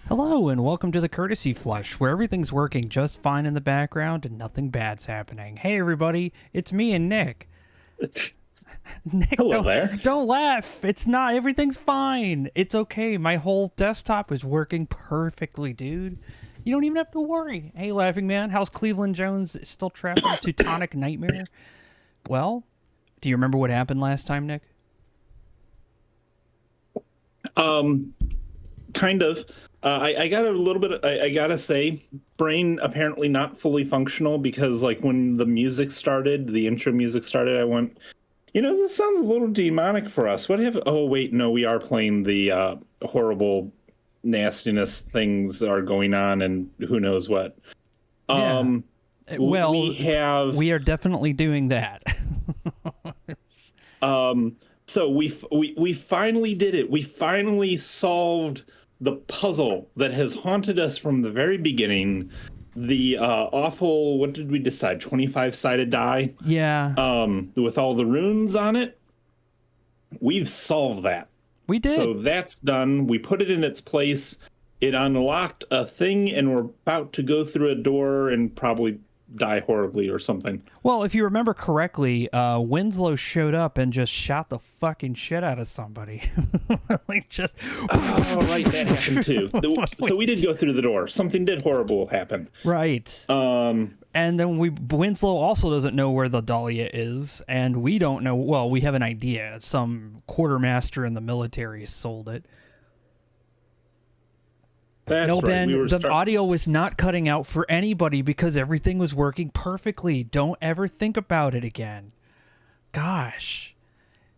Hello and welcome to the Courtesy Flush, where everything's working just fine in the background and nothing bad's happening. Hey everybody, it's me and Nick. Nick, hello there. Don't laugh. It's not. Everything's fine. It's okay. My whole desktop is working perfectly, dude. You don't even have to worry. Hey, Laughing Man, how's Cleveland Jones still trapped in a Teutonic nightmare? Well, do you remember what happened last time, Nick? Kind of. I got a little bit. I gotta say, brain apparently not fully functional because, like, when the music started, the intro music started, I went, this sounds a little demonic for us. What if? Oh wait, no, we are playing the horrible nastiness things are going on, and who knows what. Yeah. Well, we are definitely doing that. So we finally did it. We finally solved the puzzle that has haunted us from the very beginning. The awful, what did we decide? 25-sided die? Yeah. With all the runes on it. We've solved that. We did. So that's done. We put it in its place. It unlocked a thing, and we're about to go through a door and probably die horribly or something. Well, if you remember correctly, Winslow showed up and just shot the fucking shit out of somebody. Like just. Oh, right, that happened too. So we did go through the door. Something did horrible happen. Right. And then Winslow also doesn't know where the Dahlia is, and we don't know. Well, we have an idea. Some quartermaster in the military sold it. That's no, right. Ben, the audio was not cutting out for anybody because everything was working perfectly. Don't ever think about it again. Gosh.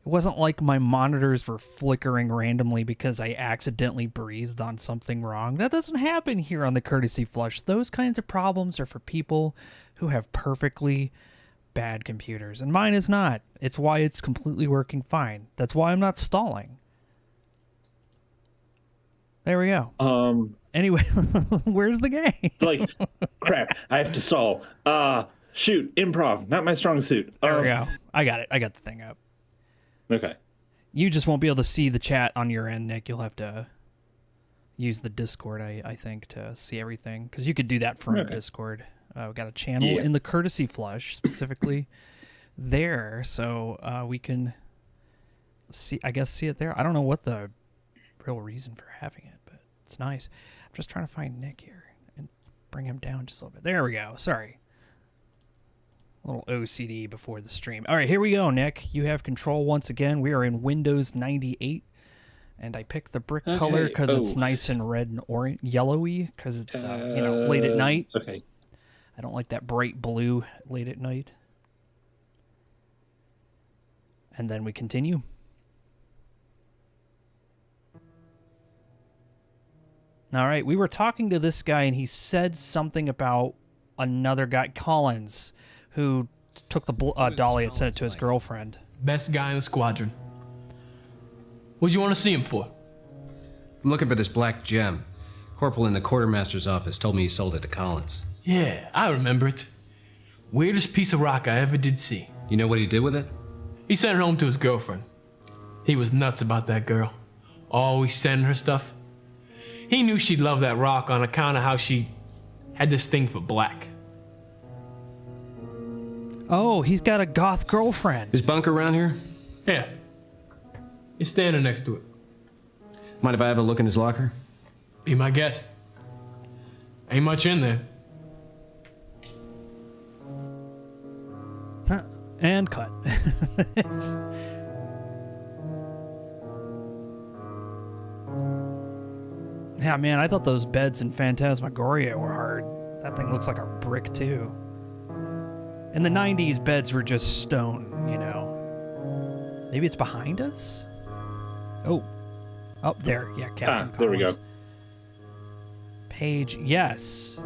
It wasn't like my monitors were flickering randomly because I accidentally breathed on something wrong. That doesn't happen here on the Courtesy Flush. Those kinds of problems are for people who have perfectly bad computers. And mine is not. It's why it's completely working fine. That's why I'm not stalling. There we go. Anyway, where's the game? It's like, crap, I have to stall. Shoot, improv, not my strong suit. There we go. I got it. I got the thing up. Okay. You just won't be able to see the chat on your end, Nick. You'll have to use the Discord, I think, to see everything. Because you could do that from Discord. We got a channel in the Courtesy Flush, specifically. there, so we can see it there. I don't know what the real reason for having it, but it's nice. I'm just trying to find Nick here and bring him down just a little bit. There we go. Sorry. A little OCD before the stream. All right, here we go, Nick. You have control once again. We are in Windows 98. And I picked the brick color because it's nice and red and orange, yellowy, because it's late at night. Okay. I don't like that bright blue late at night. And then we continue. All right, we were talking to this guy, and he said something about another guy, Collins, who took the Dahlia and sent it to his girlfriend. Best guy in the squadron. What do you want to see him for? I'm looking for this black gem. Corporal in the quartermaster's office told me he sold it to Collins. Yeah, I remember it. Weirdest piece of rock I ever did see. You know what he did with it? He sent it home to his girlfriend. He was nuts about that girl. Always sending her stuff. He knew she'd love that rock on account of how she had this thing for black. Oh, he's got a goth girlfriend. Is bunker around here? Yeah. You're standing next to it. Mind if I have a look in his locker? Be my guest. Ain't much in there. Huh. And cut. Yeah, man, I thought those beds in Phantasmagoria were hard. That thing looks like a brick, too. In the 90s, beds were just stone, you know. Maybe it's behind us? Oh. Oh, there. Yeah, Captain Collins. There we go. Page, yes.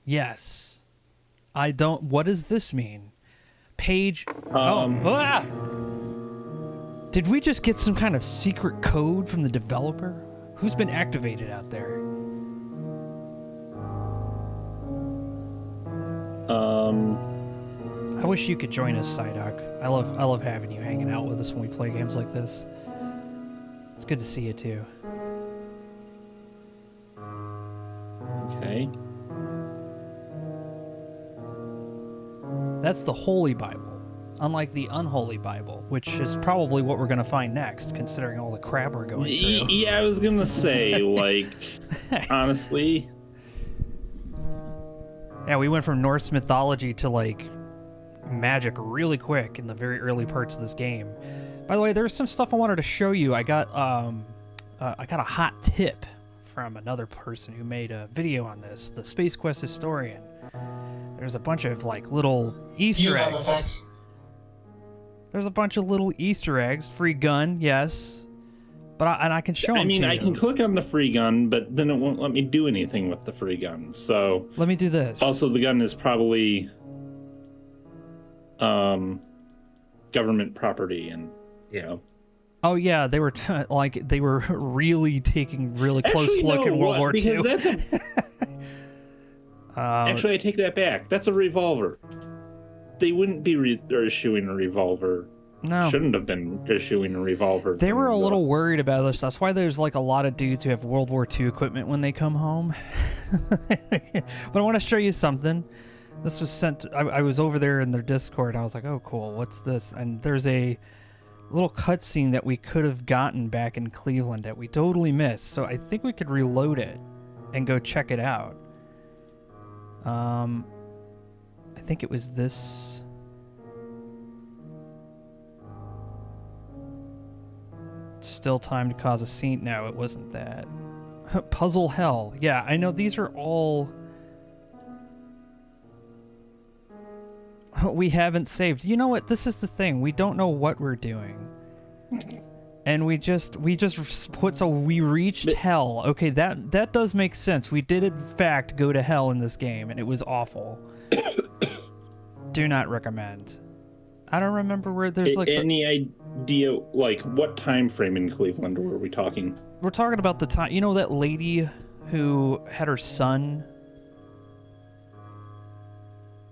Yes. I don't... What does this mean? Page... Did we just get some kind of secret code from the developer? Who's been activated out there? I wish you could join us, Psyduck. I love having you hanging out with us when we play games like this. It's good to see you too. Okay. That's the Holy Bible, unlike the Unholy Bible, which is probably what we're going to find next, considering all the crap we're going through. Yeah, I was going to say, like, honestly. Yeah, we went from Norse mythology to, like, magic really quick in the very early parts of this game. By the way, there's some stuff I wanted to show you. I got a hot tip from another person who made a video on this, the Space Quest historian. There's a bunch of like little Easter eggs. There's a bunch of little Easter eggs. Free gun, yes. But I can show them. I mean, to I you. can click on the free gun, but then it won't let me do anything with the free gun. So let me do this. Also, the gun is probably government property, and you know. Oh yeah, they were they were really taking really close look at World War II. Because that's actually, I take that back. That's a revolver. They wouldn't be issuing a revolver. No. Shouldn't have been issuing a revolver. They were a little worried about this. That's why there's like a lot of dudes who have World War II equipment when they come home. But I want to show you something. This was sent. I was over there in their Discord. I was like, oh, cool. What's this? And there's a little cutscene that we could have gotten back in Cleveland that we totally missed. So I think we could reload it and go check it out. I think it was this. Still time to cause a scene. No, it wasn't that. Puzzle hell. Yeah, I know these are all we haven't saved. You know what? This is the thing. We don't know what we're doing. And we just put, so we reached hell. Okay, that does make sense. We did in fact go to hell in this game, and it was awful. Do not recommend. I don't remember where there's like any idea like what time frame in Cleveland were we talking? We're talking about the time. You know that lady who had her son.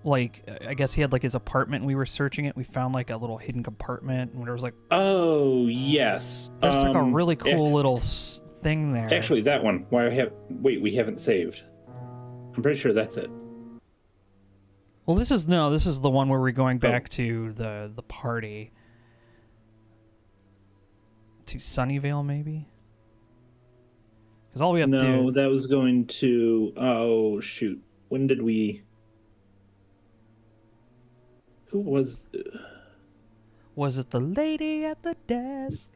Like, I guess he had like his apartment and we were searching it. We found like a little hidden compartment and there was like... Oh, yes. There's like a really cool little thing there. Actually, that one. Wait, we haven't saved. I'm pretty sure that's it. Well, this is the one where we're going back to the party. To Sunnyvale, maybe? Because all we have to do... No, that was going to... Oh, shoot. When did we... Who was... Was it the lady at the desk?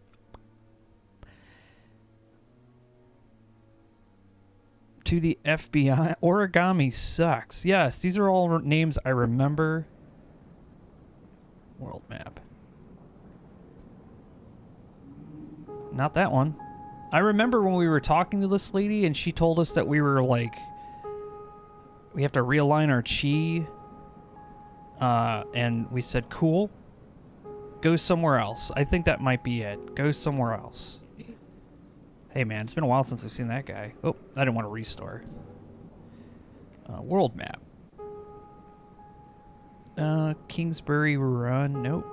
To the FBI. Origami sucks. Yes, these are all names I remember. World map. Not that one. I remember when we were talking to this lady and she told us that we were like... We have to realign our chi. And we said, cool. Go somewhere else. I think that might be it. Go somewhere else. Hey man, it's been a while since I've seen that guy. Oh, I didn't want to restore. World map. Kingsbury Run. Nope.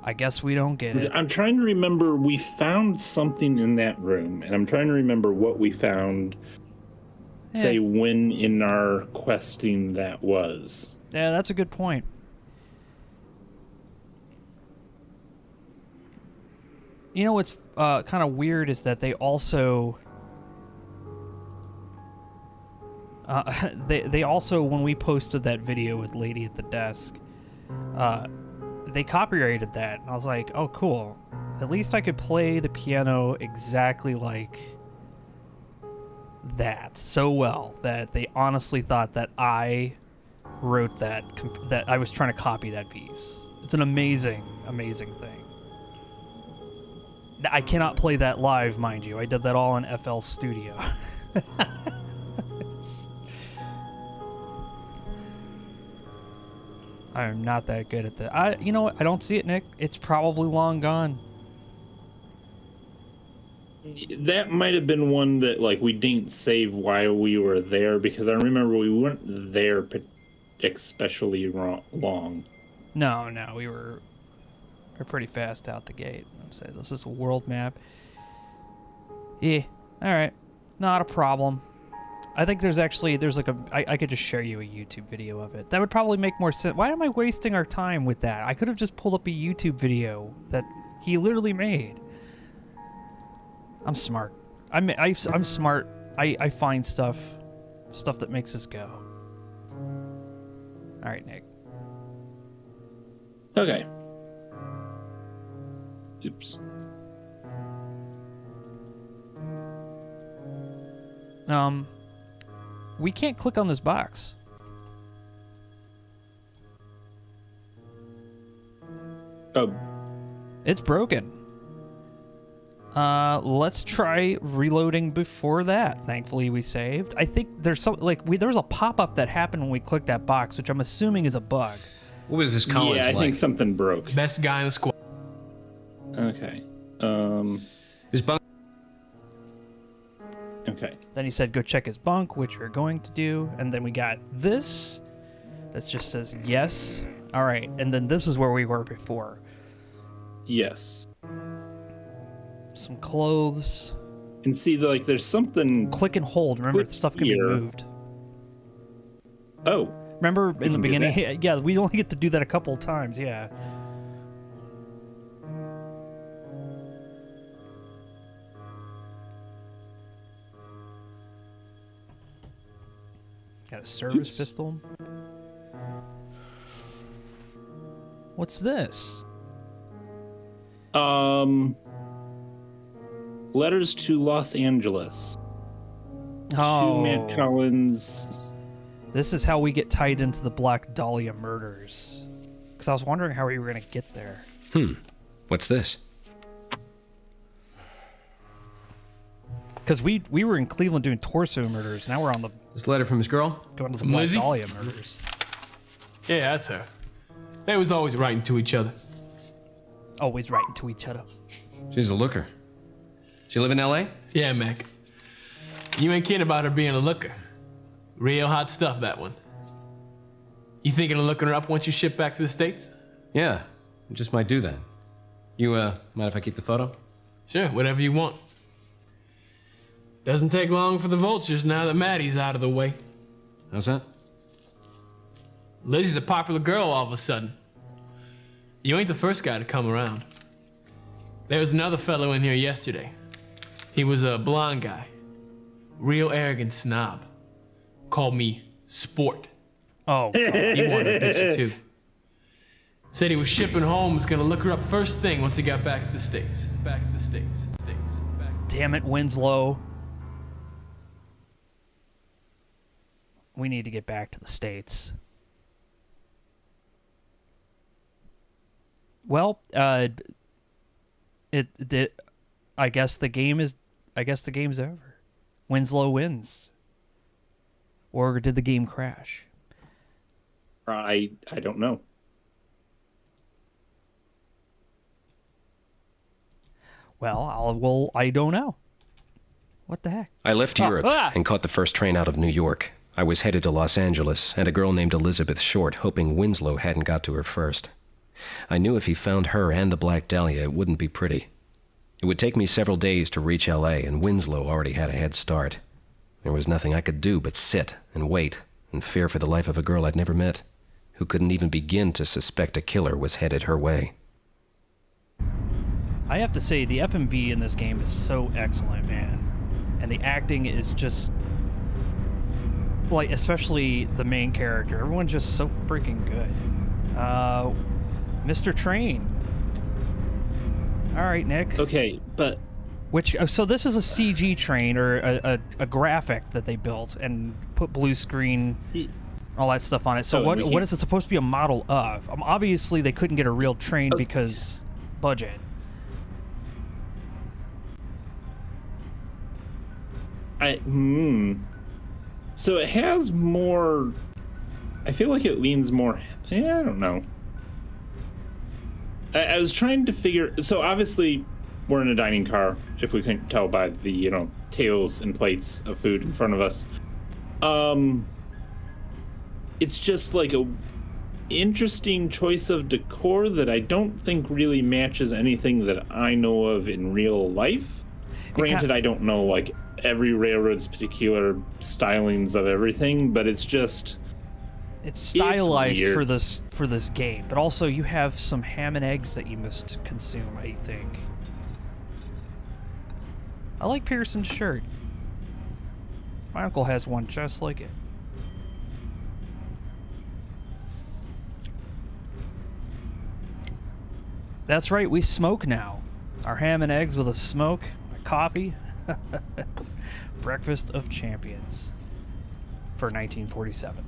I guess we don't get it. I'm trying to remember. We found something in that room, and I'm trying to remember what we found. Say when in our questing that was. Yeah, that's a good point. You know what's kind of weird is that they also they also, when we posted that video with Lady at the Desk, they copyrighted that, and I was like, oh cool, at least I could play the piano exactly like that so well that they honestly thought that I wrote that I was trying to copy that piece. It's an amazing thing. I cannot play that live, mind you. I did that all in FL Studio. I'm not that good at that. You know what? I don't see it, Nick. It's probably long gone. That might have been one that like we didn't save while we were there, because I remember we weren't there especially long. No, we're pretty fast out the gate. I'd say this is a world map. Yeah, all right, not a problem. I think there's like I could just share you a YouTube video of it. That would probably make more sense. Why am I wasting our time with that? I could have just pulled up a YouTube video that he literally made. I'm smart. I'm smart. I find stuff that makes us go. All right, Nick. Okay. Oops. We can't click on this box. Oh. It's broken. Let's try reloading before that. Thankfully, we saved. I think there's some there was a pop-up that happened when we clicked that box, which I'm assuming is a bug. What was this Collins Yeah, I like? think something broke. Best guy in the squad. Okay. His bunk. Okay. Then he said, go check his bunk, which we're going to do. And then we got this. That just says yes. All right. And then this is where we were before. Yes. Some clothes. And see, like, there's something. Click and hold. Remember, Click stuff can be here. moved. Oh. Remember in the can do beginning? Yeah, we only get to do that a couple of times. Yeah. Got a service Oops. pistol. What's this? Letters to Los Angeles. Oh, To Matt Collins. this is how we get tied into the Black Dahlia murders. Because I was wondering how we were going to get there. What's this? Because we were in Cleveland doing torso murders. Now we're on the This letter from his girl? going to the From Black Lizzie? Dahlia murders. Yeah, that's her. They was always writing to each other. Always writing to each other. She's a looker. She live in L.A.? Yeah, Mac. You ain't kidding about her being a looker. Real hot stuff, that one. You thinking of looking her up once you ship back to the States? Yeah, I just might do that. You, mind if I keep the photo? Sure, whatever you want. Doesn't take long for the vultures now that Maddie's out of the way. How's that? Lizzie's a popular girl all of a sudden. You ain't the first guy to come around. There was another fellow in here yesterday. He was a blonde guy. Real arrogant snob. Called me Sport. Oh, God. He wanted to bitch you too. Said he was shipping home, was gonna look her up first thing once he got back to the States. Back to the States. Damn it, Winslow. We need to get back to the States. Well, I guess the game's over. Winslow wins. Or did the game crash? I don't know. Well, I don't know. What the heck? I left Europe and caught the first train out of New York. I was headed to Los Angeles and a girl named Elizabeth Short, hoping Winslow hadn't got to her first. I knew if he found her and the Black Dahlia, it wouldn't be pretty. It would take me several days to reach L.A., and Winslow already had a head start. There was nothing I could do but sit and wait and fear for the life of a girl I'd never met, who couldn't even begin to suspect a killer was headed her way. I have to say, the FMV in this game is so excellent, man. And the acting is just... like, especially the main character. Everyone's just so freaking good. Mr. Train. All right, Nick. Okay, but... So this is a CG train, or a graphic that they built and put blue screen, all that stuff on it. So what is it supposed to be a model of? Obviously, they couldn't get a real train because budget. So it has more... I feel like it leans more... I don't know. I was trying to figure... So obviously, we're in a dining car, if we couldn't tell by the, tails and plates of food in front of us. It's just like a interesting choice of decor that I don't think really matches anything that I know of in real life. Granted, I don't know, like, every railroad's particular stylings of everything, but it's just... It's stylized for this game, but also you have some ham and eggs that you must consume, I think. I like Pearson's shirt. My uncle has one just like it. That's right, we smoke now. Our ham and eggs with a smoke, a coffee. Breakfast of Champions for 1947.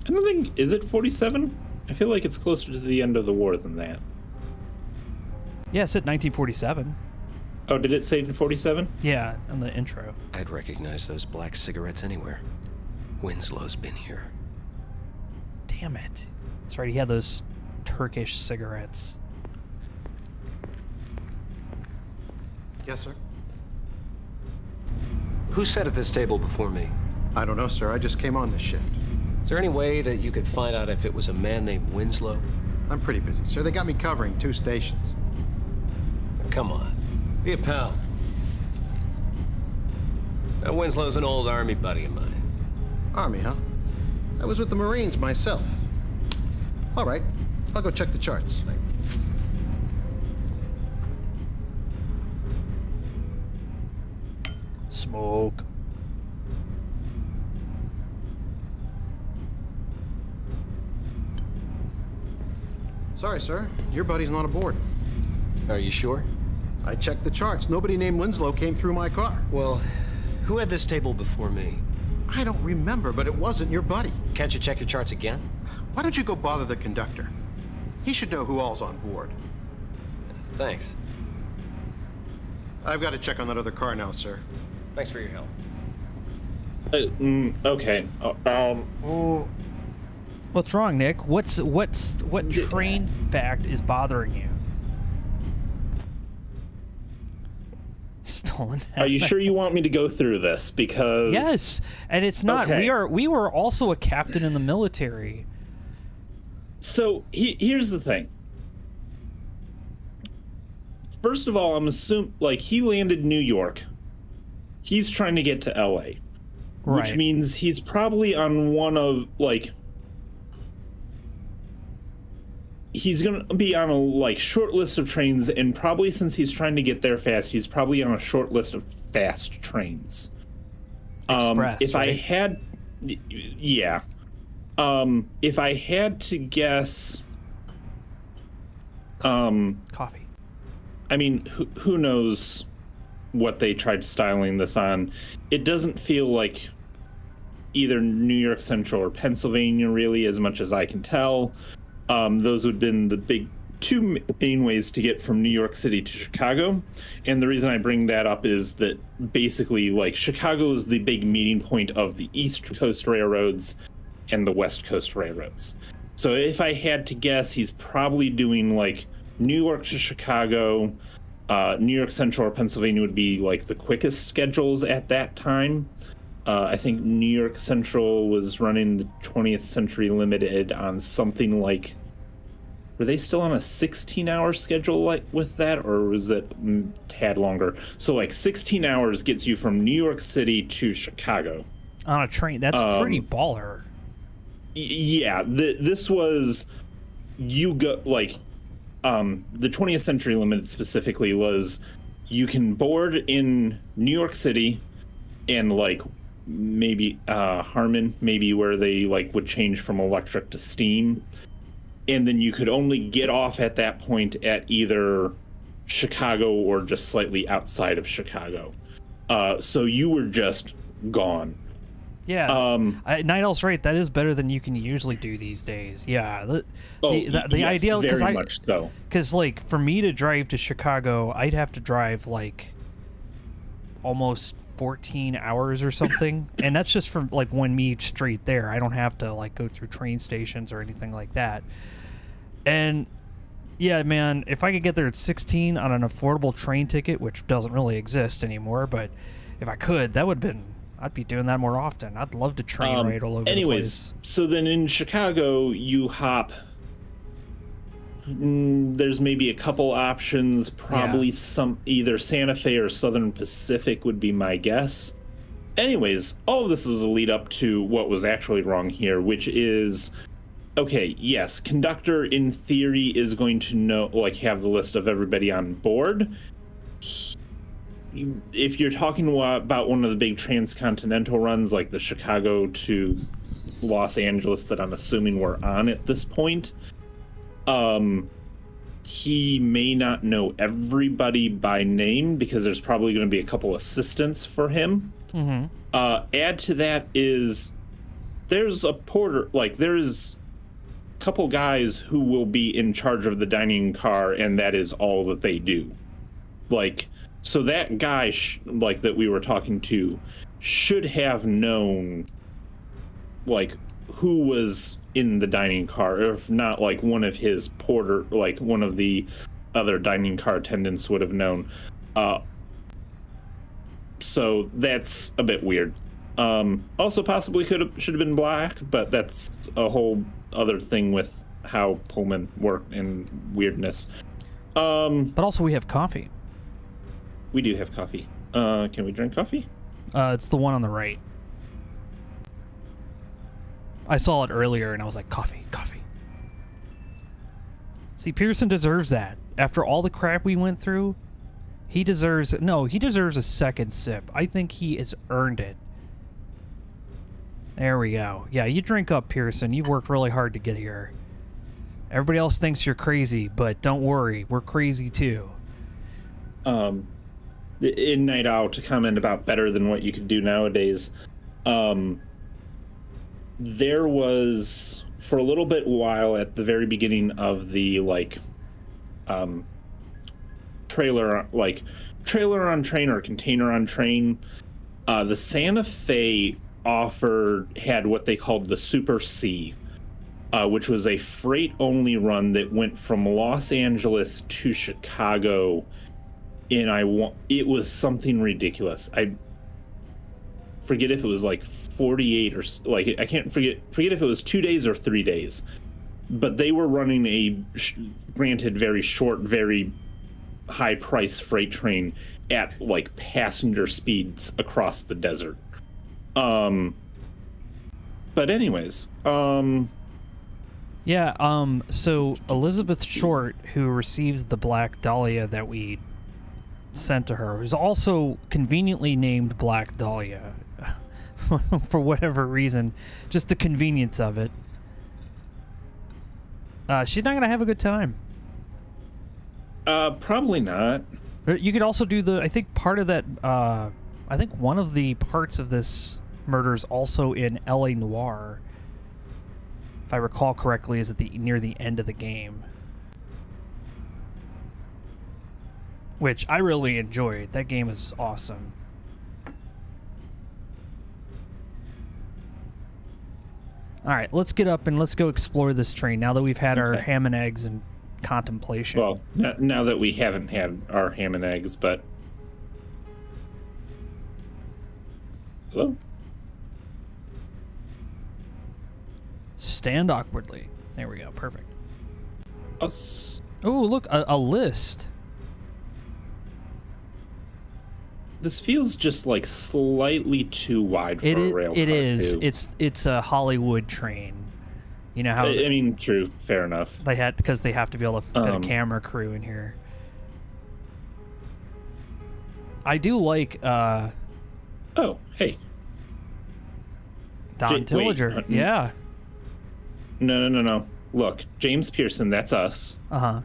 I don't think... Is it 47? I feel like it's closer to the end of the war than that. Yeah, it said 1947. Oh, did it say in 47? Yeah, in the intro. I'd recognize those black cigarettes anywhere. Winslow's been here. Damn it. That's right, he had those Turkish cigarettes. Yes, sir. Who sat at this table before me? I don't know, sir. I just came on this shift. Is there any way that you could find out if it was a man named Winslow? I'm pretty busy, sir. They got me covering 2 stations. Come on. Be a pal. Now, Winslow's an old army buddy of mine. Army, huh? I was with the Marines myself. All right. I'll go check the charts. Smoke. Sorry, sir. Your buddy's not aboard. Are you sure? I checked the charts. Nobody named Winslow came through my car. Well, who had this table before me? I don't remember, but it wasn't your buddy. Can't you check your charts again? Why don't you go bother the conductor? He should know who all's on board. Thanks. I've got to check on that other car now, sir. Thanks for your help. Okay. What's wrong, Nick? What train fact is bothering you? Stolen. Are you sure you want me to go through this? Because... Yes, and it's not. Okay. We were also a captain in the military. So, here's the thing. First of all, I'm assuming, like, he landed in New York. He's trying to get to LA. which means he's probably on one of like. He's going to be on a like short list of trains, and probably since he's trying to get there fast, he's probably on a short list of fast trains. Express, if I had, yeah. If I had to guess, coffee. I mean, who knows what they tried styling this on? It doesn't feel like either New York Central or Pennsylvania, really, as much as I can tell. Those would have been the big two main ways to get from New York City to Chicago. And the reason I bring that up is that basically, like, Chicago is the big meeting point of the East Coast railroads and the West Coast railroads. So if I had to guess, he's probably doing, like, New York to Chicago. New York Central or Pennsylvania would be, like, the quickest schedules at that time. I think New York Central was running the 20th Century Limited on something like, were they still on a 16-hour schedule like with that, or was it a tad longer? So like 16 hours gets you from New York City to Chicago on a train. That's pretty baller. Yeah, this was, you go like the 20th Century Limited specifically was, you can board in New York City and like maybe Harmon, maybe where they like would change from electric to steam, and then you could only get off at that point at either Chicago or just slightly outside of Chicago. So you were just gone. Yeah. Night Owl's right. That is better than you can usually do these days. Yeah. The yes, ideal, very much so. Because like for me to drive to Chicago, I'd have to drive like almost 14 hours or something, and that's just from like one meet straight there. I don't have to like go through train stations or anything like that. And yeah, man, if I could get there at 16 on an affordable train ticket, which doesn't really exist anymore, but if I could, that would have been, I'd be doing that more often. I'd love to train ride all over the place. So then in Chicago, you hop. There's maybe a couple options. Probably some either Santa Fe or Southern Pacific would be my guess. Anyways, all of this is a lead up to what was actually wrong here, which is, okay, yes, conductor in theory is going to know, like, have the list of everybody on board. If you're talking about one of the big transcontinental runs, like the Chicago to Los Angeles that I'm assuming we're on at this point, he may not know everybody by name because there's probably going to be a couple assistants for him. Mm-hmm. Add to that is there's a porter, like there's a couple guys who will be in charge of the dining car, and that is all that they do. Like, so that guy, like that we were talking to, should have known, like, who was in the dining car, or if not, like one of his porter, like one of the other dining car attendants would have known. So that's a bit weird. Also possibly should have been black, but that's a whole other thing with how Pullman worked and weirdness. But also we have coffee. We do have coffee. Can we drink coffee? It's the one on the right. I saw it earlier and I was like, coffee, coffee. See, Pearson deserves that. After all the crap we went through, he deserves a second sip. I think he has earned it. There we go. Yeah, you drink up, Pearson. You've worked really hard to get here. Everybody else thinks you're crazy, but don't worry, we're crazy too. In Night Owl, to comment about better than what you could do nowadays, there was, for a little bit while at the very beginning of the trailer on train or container on train, the Santa Fe had what they called the Super C, which was a freight only run that went from Los Angeles to Chicago. And it was something ridiculous. I forget if it was like 48 or like, I can't forget if it was 2 days or 3 days, but they were running a granted very short, very high price freight train at like passenger speeds across the desert. But anyways, Yeah, so Elizabeth Short, who receives the Black Dahlia that we sent to her, is also conveniently named Black Dahlia for whatever reason, just the convenience of it. She's not gonna have a good time. probably not. You could also do I think part of that, I think one of the parts of this murder is also in L.A. Noire, if I recall correctly, is near the end of the game. Which I really enjoyed. That game is awesome. Alright, let's get up and let's go explore this train now that we've had our ham and eggs and contemplation. Well, now that we haven't had our ham and eggs, but... Hello? Stand awkwardly. There we go. Perfect. Us. Oh, look, a list. This feels just like slightly too wide for a rail car. It is. Too. It's a Hollywood train. You know how I mean, true. Fair enough. they had, because they have to be able to fit a camera crew in here. I do like Oh, hey. Don Tilliger. wait, Yeah. No. Look, James Pearson, that's us. Uh-huh.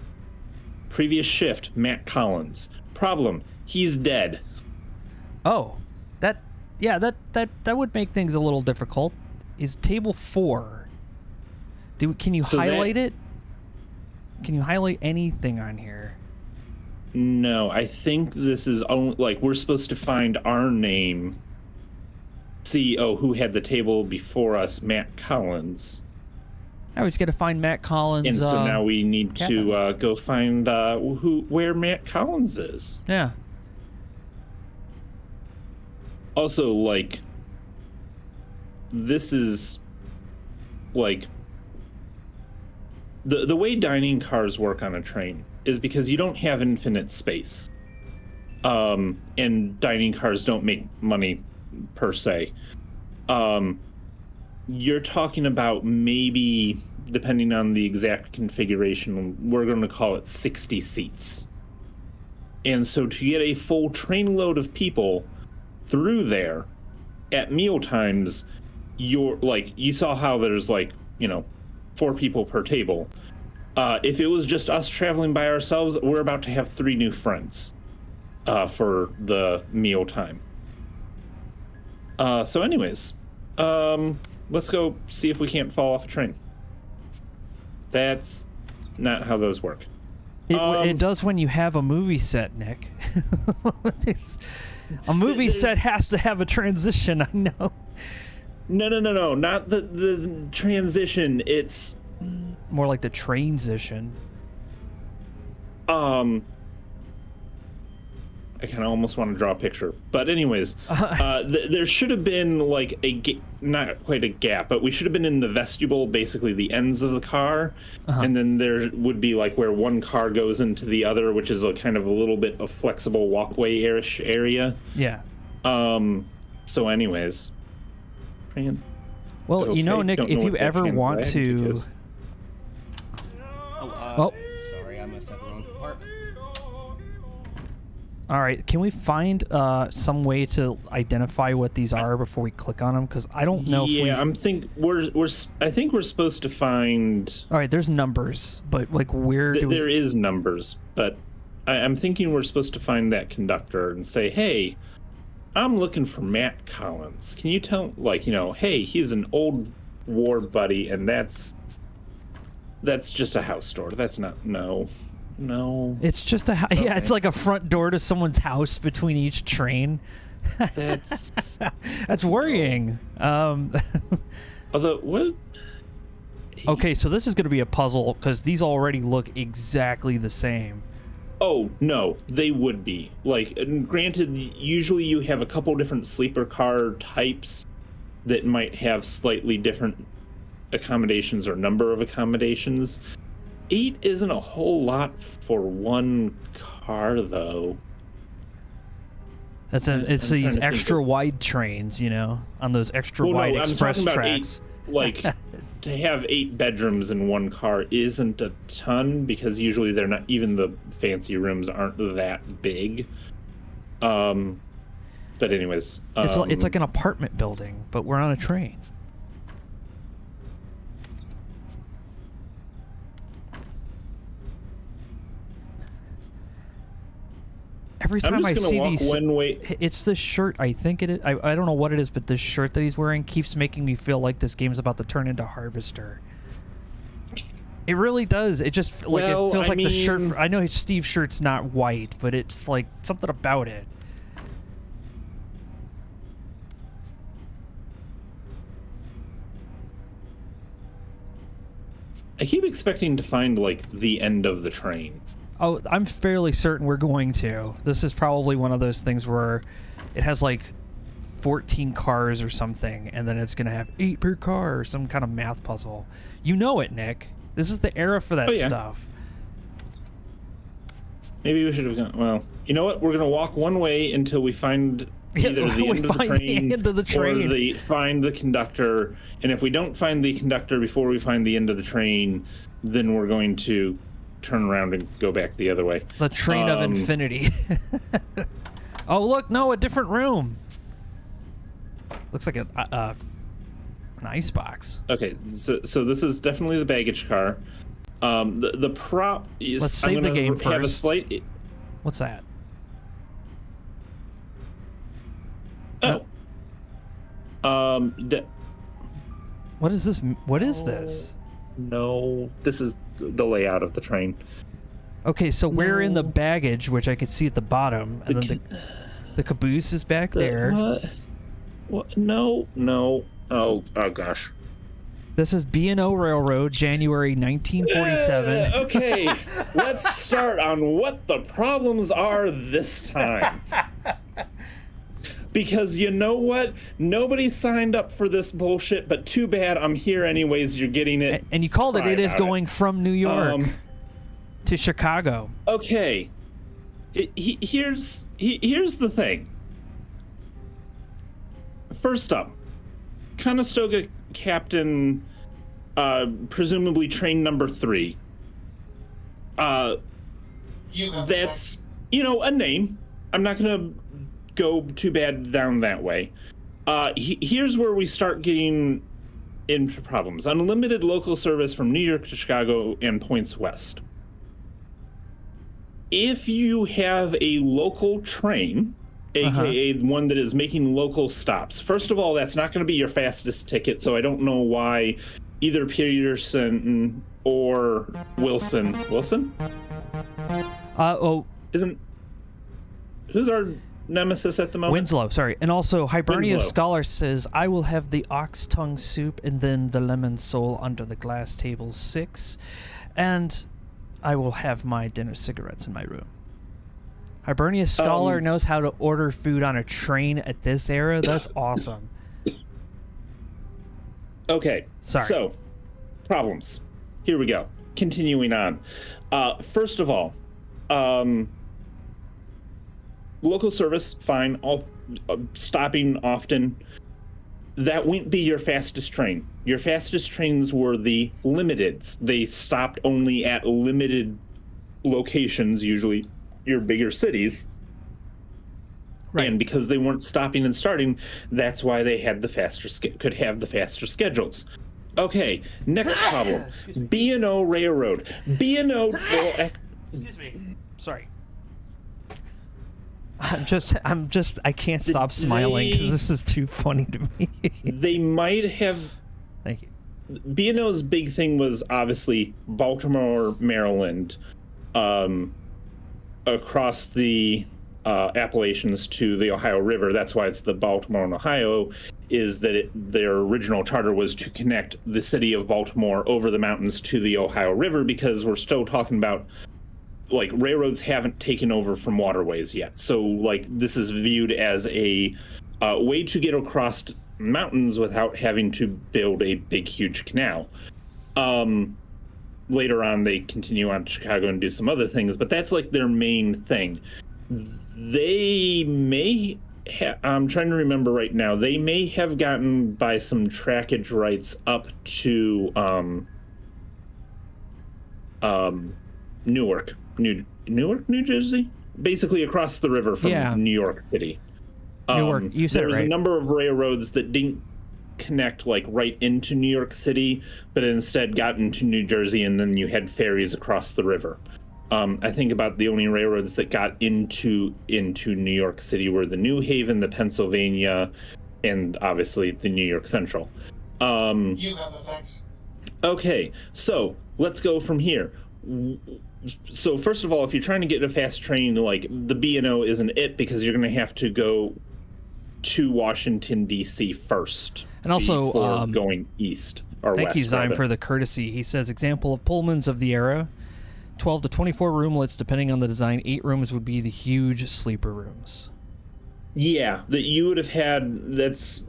Previous shift, Matt Collins. Problem, he's dead. Oh, that would make things a little difficult. Is table 4? Can you So highlight it? Can you highlight anything on here? No, I think this is only, like, we're supposed to find our name. CEO who had the table before us, Matt Collins. I was gonna find Matt Collins. And so now we need cabin. to go find where Matt Collins is. Yeah. Also, like, this is like the way dining cars work on a train is because you don't have infinite space. And dining cars don't make money per se. You're talking about maybe, depending on the exact configuration, we're going to call it 60 seats. And so to get a full train load of people through there at meal times, you're like, you saw how there's 4 people per table. If it was just us traveling by ourselves, we're about to have 3 new friends for the meal time. So anyways, let's go see if we can't fall off a train. That's not how those work. It does when you have a movie set, Nick. A movie set has to have a transition, I know. No. Not the transition. It's more like the transition. I kind of almost want to draw a picture, but anyways, there should have been like not quite a gap, but we should have been in the vestibule, basically the ends of the car, and then there would be like where one car goes into the other, which is a kind of a little bit of flexible walkway-ish area. Yeah. So anyways, train. Well, Okay, you know, Nick, don't if know you what that ever train's want like to... because- Sorry, I must have the wrong compartment. All right, can we find some way to identify what these are before we click on them? Because I don't know. Yeah, I think we're supposed to find. All right, there's numbers, but like where do There is numbers, but I'm thinking we're supposed to find that conductor and say, "Hey, I'm looking for Matt Collins. Can you tell, hey, he's an old war buddy, and that's just a house door. That's not no." It's just yeah, it's like a front door to someone's house between each train. That's That's worrying. although what? Okay, so this is going to be a puzzle because these already look exactly the same. Oh no, they would be. Like, and granted, usually you have a couple different sleeper car types that might have slightly different accommodations or number of accommodations. 8 isn't a whole lot for one car, though. It's I'm these trying to think extra of- wide trains, you know, on those extra Well, wide no, I'm express talking about tracks. like to have 8 bedrooms in one car isn't a ton because usually they're not, even the fancy rooms aren't that big. But anyways, It's like an apartment building, but we're on a train. Every I'm time I just gonna see walk these, one way. it's this shirt. I think it is. I don't know what it is, but this shirt that he's wearing keeps making me feel like this game's about to turn into Harvester. It really does. It just like Well, it feels I like the shirt. mean- I know Steve's shirt's not white, but it's like something about it. I keep expecting to find like the end of the train. Oh, I'm fairly certain we're going to. This is probably one of those things where it has like 14 cars or something, and then it's going to have 8 per car or some kind of math puzzle. You know it, Nick. This is the era for that Oh, yeah. stuff. Maybe we should have gone. Well, you know what? We're gonna walk one way until we find Yeah, either the we end of the find the train, end of the train. or find the conductor. And if we don't find the conductor before we find the end of the train, then we're going to turn around and go back the other way. The train of infinity. Oh, look, no, a different room. Looks like an icebox. Okay, so this is definitely the baggage car. The prop is. Let's save the game Have a first. slight. What's that? Oh. What is this? What is this? No, this is the layout of the train. Okay, so we're in the No. baggage, which I could see at the bottom, and then the caboose is back there. What? No. Oh gosh. This is B&O Railroad, January 1947. Okay, let's start on what the problems are this time. Because you know what? Nobody signed up for this bullshit, but too bad I'm here anyways. You're getting it. And you called it, Cry it is about going from New York to Chicago. Okay. Here's the thing. First up, Conestoga Captain, presumably train number 3. That's, a name. I'm not gonna go too bad down that way. Here's where we start getting into problems. Unlimited local service from New York to Chicago and points west. If you have a local train, aka one that is making local stops, first of all, that's not going to be your fastest ticket, so I don't know why either Peterson or Wilson. Who's our nemesis at the moment? Winslow, sorry. And also, Hibernia Winslow. Scholar says, I will have the ox tongue soup and then the lemon sole under the glass table 6. And I will have my dinner cigarettes in my room. Hibernia Scholar knows how to order food on a train at this era. That's awesome. Okay. Sorry. So, problems. Here we go. Continuing on. First of all, local service, fine. All stopping often. That wouldn't be your fastest train. Your fastest trains were the limiteds. They stopped only at limited locations, usually your bigger cities. Right. And because they weren't stopping and starting, that's why they had could have the faster schedules. Okay, next problem. B&O Railroad. B&O. Excuse me. Sorry. I can't stop smiling because this is too funny to me. They might have. Thank you. B&O's big thing was obviously Baltimore, Maryland, across the Appalachians to the Ohio River. That's why it's the Baltimore and Ohio, is that their original charter was to connect the city of Baltimore over the mountains to the Ohio River, because we're still talking about, like, railroads haven't taken over from waterways yet. So, like, this is viewed as a way to get across mountains without having to build a big, huge canal. Later on, they continue on to Chicago and do some other things, but that's, like, their main thing. They may. I'm trying to remember right now. They may have gotten by some trackage rights up to Newark, New Jersey, basically across the river from New York City. Newark, you said there was right. a number of railroads that didn't connect like right into New York City, but instead got into New Jersey, and then you had ferries across the river. I think about the only railroads that got into New York City were the New Haven, the Pennsylvania, and obviously the New York Central. You have effects. Okay, so let's go from here. So first of all, if you're trying to get a fast train, like the B&O isn't it, because you're going to have to go to Washington D.C. first, and also before going east or thank west. you, Zyme, rather. for the courtesy. He says example of Pullmans of the era. 12 to 24 roomlets, depending on the design. 8 rooms would be the huge sleeper rooms. Yeah, that you would have had. That's.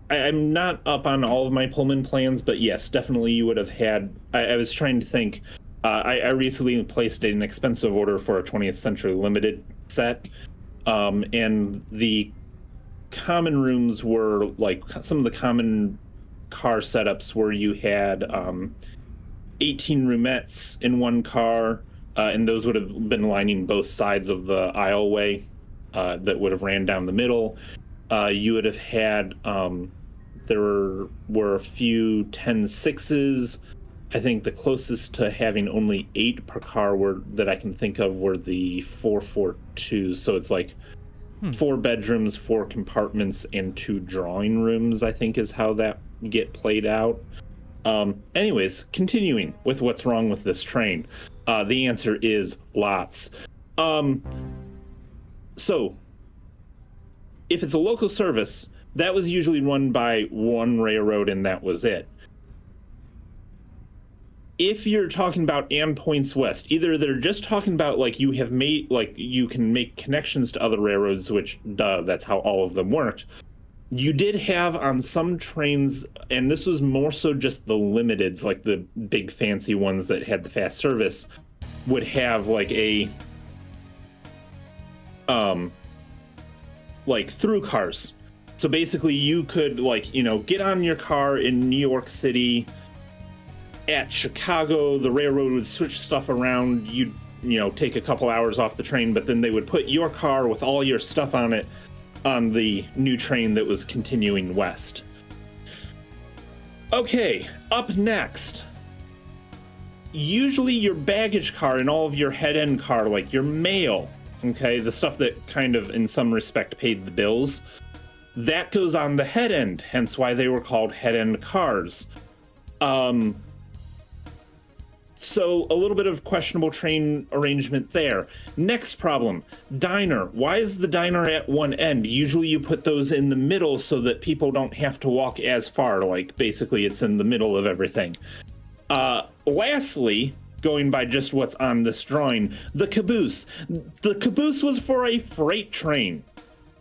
I'm not up on all of my Pullman plans, but yes, definitely you would have had. I was trying to think. I recently placed an expensive order for a 20th Century Limited set, and the common rooms were like some of the common car setups where you had 18 roomettes in one car, and those would have been lining both sides of the aisleway that would have ran down the middle. You would have had, there were a few 10-6s. I think the closest to having only 8 per car that I can think of were the 442s. So it's like 4 bedrooms, 4 compartments, and 2 drawing rooms, I think is how that get played out. Anyways, continuing with what's wrong with this train. The answer is lots. So, if it's a local service, that was usually run by one railroad and that was it. If you're talking and points west, either they're just talking about like you have made, like you can make connections to other railroads, which that's how all of them worked. You did have on some trains, and this was more so just the limiteds, like the big fancy ones that had the fast service, would have like a like through cars. So basically you could like, get on your car in New York City. At Chicago, the railroad would switch stuff around. You'd, take a couple hours off the train, but then they would put your car with all your stuff on it on the new train that was continuing west. Okay, up next. Usually your baggage car and all of your head-end car, like your mail, okay, the stuff that kind of in some respect paid the bills, that goes on the head end, hence why they were called head-end cars. So a little bit of questionable train arrangement there. Next problem, diner. Why is the diner at one end? Usually you put those in the middle so that people don't have to walk as far. Like basically it's in the middle of everything. Lastly, going by just what's on this drawing, the caboose. The caboose was for a freight train.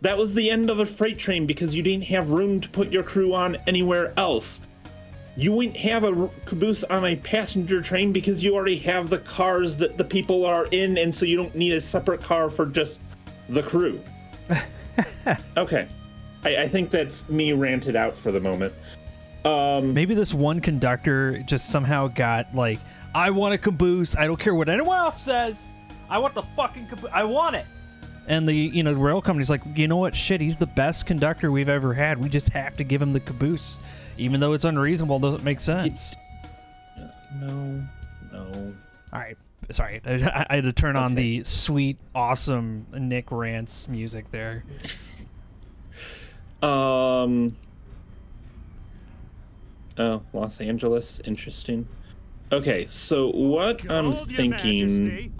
That was the end of a freight train because you didn't have room to put your crew on anywhere else. You wouldn't have a caboose on a passenger train because you already have the cars that the people are in, and so you don't need a separate car for just the crew. Okay. I think that's me ranted out for the moment. Maybe this one conductor just somehow got like, I want a caboose. I don't care what anyone else says. I want the fucking caboose. I want it. And the rail company's like, you know what? Shit, he's the best conductor we've ever had. We just have to give him the caboose. Even though it's unreasonable, it doesn't make sense. No. All right. Sorry. I had to turn on the sweet, awesome Nick Rantz music there. Oh, Los Angeles. Interesting. Okay, so what I'm thinking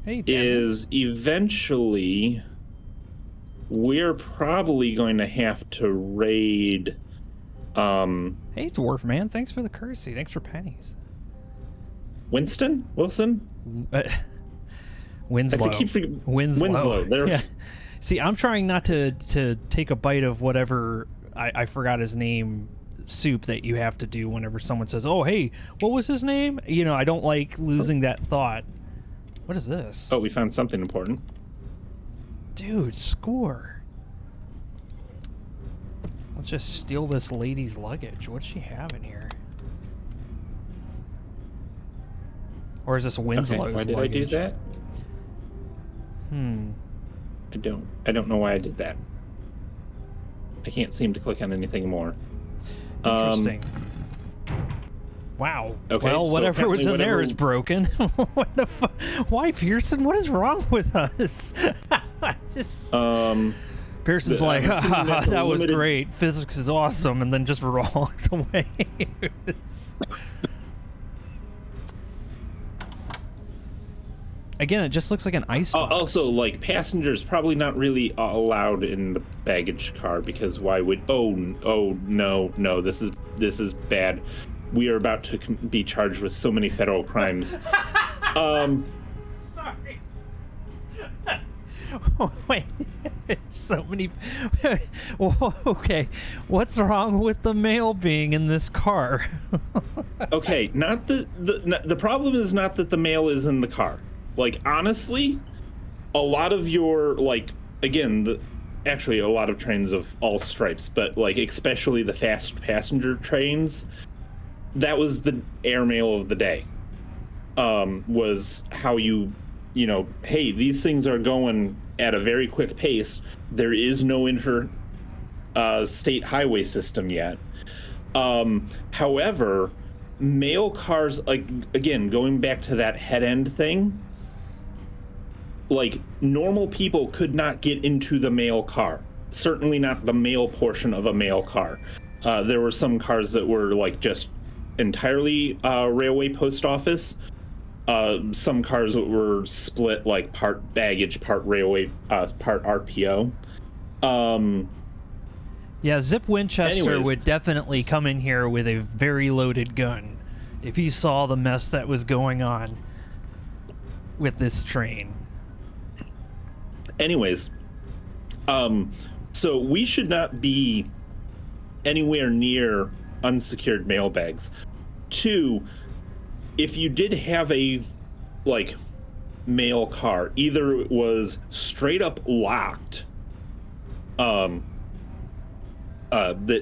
is eventually we're probably going to have to raid. Hey, it's Worf, man. Thanks for the courtesy. Thanks for pennies. Wilson? Winslow. Winslow. There. Yeah. See, I'm trying not to take a bite of whatever I forgot his name soup that you have to do whenever someone says, "Oh, hey, what was his name?" I don't like losing that thought. What is this? Oh, we found something important. Dude, score. Let's just steal this lady's luggage. What's she have in here? Or is this Winslow's Okay, why did luggage? I do that? I don't know why I did that. I can't seem to click on anything more. Interesting. Wow. Okay, well, so whatever was in apparently there whatever- is broken. What the Why, Pearson? What is wrong with us? Pearson's I'm like, assuming ha, that's a that was limited- great. Physics is awesome, and then just walks away. Again, it just looks like an ice box. Also, like, passengers probably not really allowed in the baggage car because why would? Oh no, this is bad. We are about to be charged with so many federal crimes. Sorry. Wait, so many. Okay, what's wrong with the mail being in this car? Okay, not the problem is not that the mail is in the car. Like, honestly, a lot of your, like, again, actually a lot of trains of all stripes, but like especially the fast passenger trains, that was the airmail of the day. Was how you know, hey, these things are going at a very quick pace. There is no state highway system yet. However, mail cars, like, again, going back to that head end thing, like, normal people could not get into the mail car. Certainly not the mail portion of a mail car. There were some cars that were like just entirely railway post office. Some cars that were split, like part baggage, part railway, part RPO. Yeah, Zip Winchester Anyways. would definitely come in here with a very loaded gun if he saw the mess that was going on with this train. Anyways, so we should not be anywhere near unsecured mail bags. 2, if you did have a, like, mail car, either it was straight up locked, that,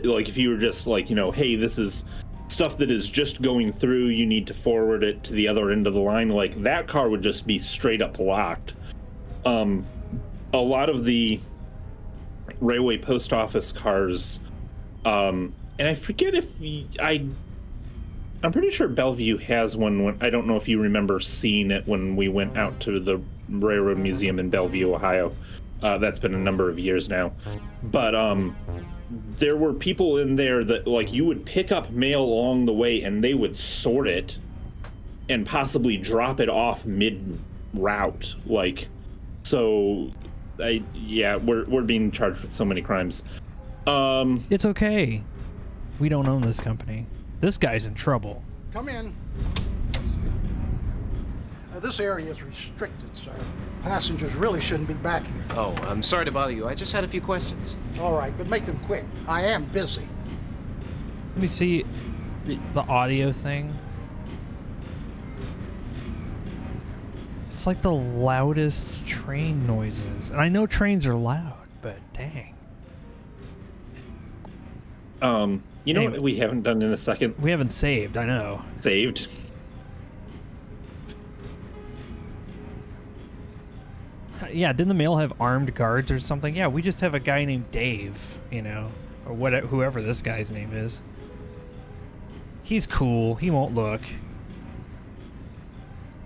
like, if you were just like, you know, hey, this is stuff that is just going through, you need to forward it to the other end of the line, like, that car would just be straight up locked. A lot of the railway post office cars, and I forget if I'm pretty sure Bellevue has one. I don't know if you remember seeing it when we went out to the Railroad Museum in Bellevue, Ohio. That's been a number of years now. But there were people in there that, like, you would pick up mail along the way and they would sort it and possibly drop it off mid-route. Like, so... we're being charged with so many crimes. It's okay. We don't own this company. This guy's in trouble. Come in. This area is restricted, sir. Passengers really shouldn't be back here. Oh, I'm sorry to bother you. I just had a few questions. All right, but make them quick. I am busy. Let me see the audio thing. It's like the loudest train noises. And I know trains are loud, but dang. You know Anyway. what we haven't done in a second? We haven't saved, I know. Saved. Yeah, didn't the mail have armed guards or something? Yeah, we just have a guy named Dave, you know, or whatever, whoever this guy's name is. He's cool. He won't look.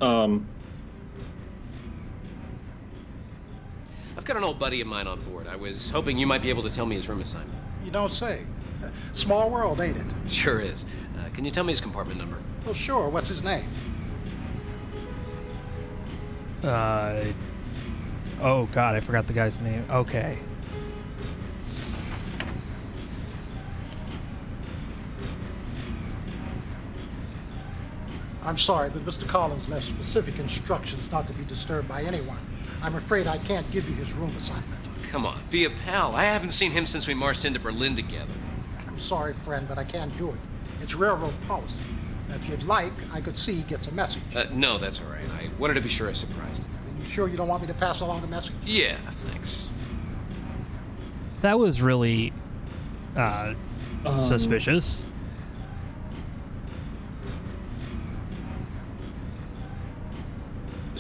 I've got an old buddy of mine on board. I was hoping you might be able to tell me his room assignment. You don't say. Small world, ain't it? Sure is. Can you tell me his compartment number? Well, sure. What's his name? Oh god, I forgot the guy's name. Okay. I'm sorry, but Mr. Collins left specific instructions not to be disturbed by anyone. I'm afraid I can't give you his room assignment. Come on, be a pal. I haven't seen him since we marched into Berlin together. I'm sorry, friend, but I can't do it. It's railroad policy. If you'd like, I could see he gets a message. No, that's all right. I wanted to be sure I surprised him. You sure you don't want me to pass along the message? Yeah, thanks. That was really suspicious.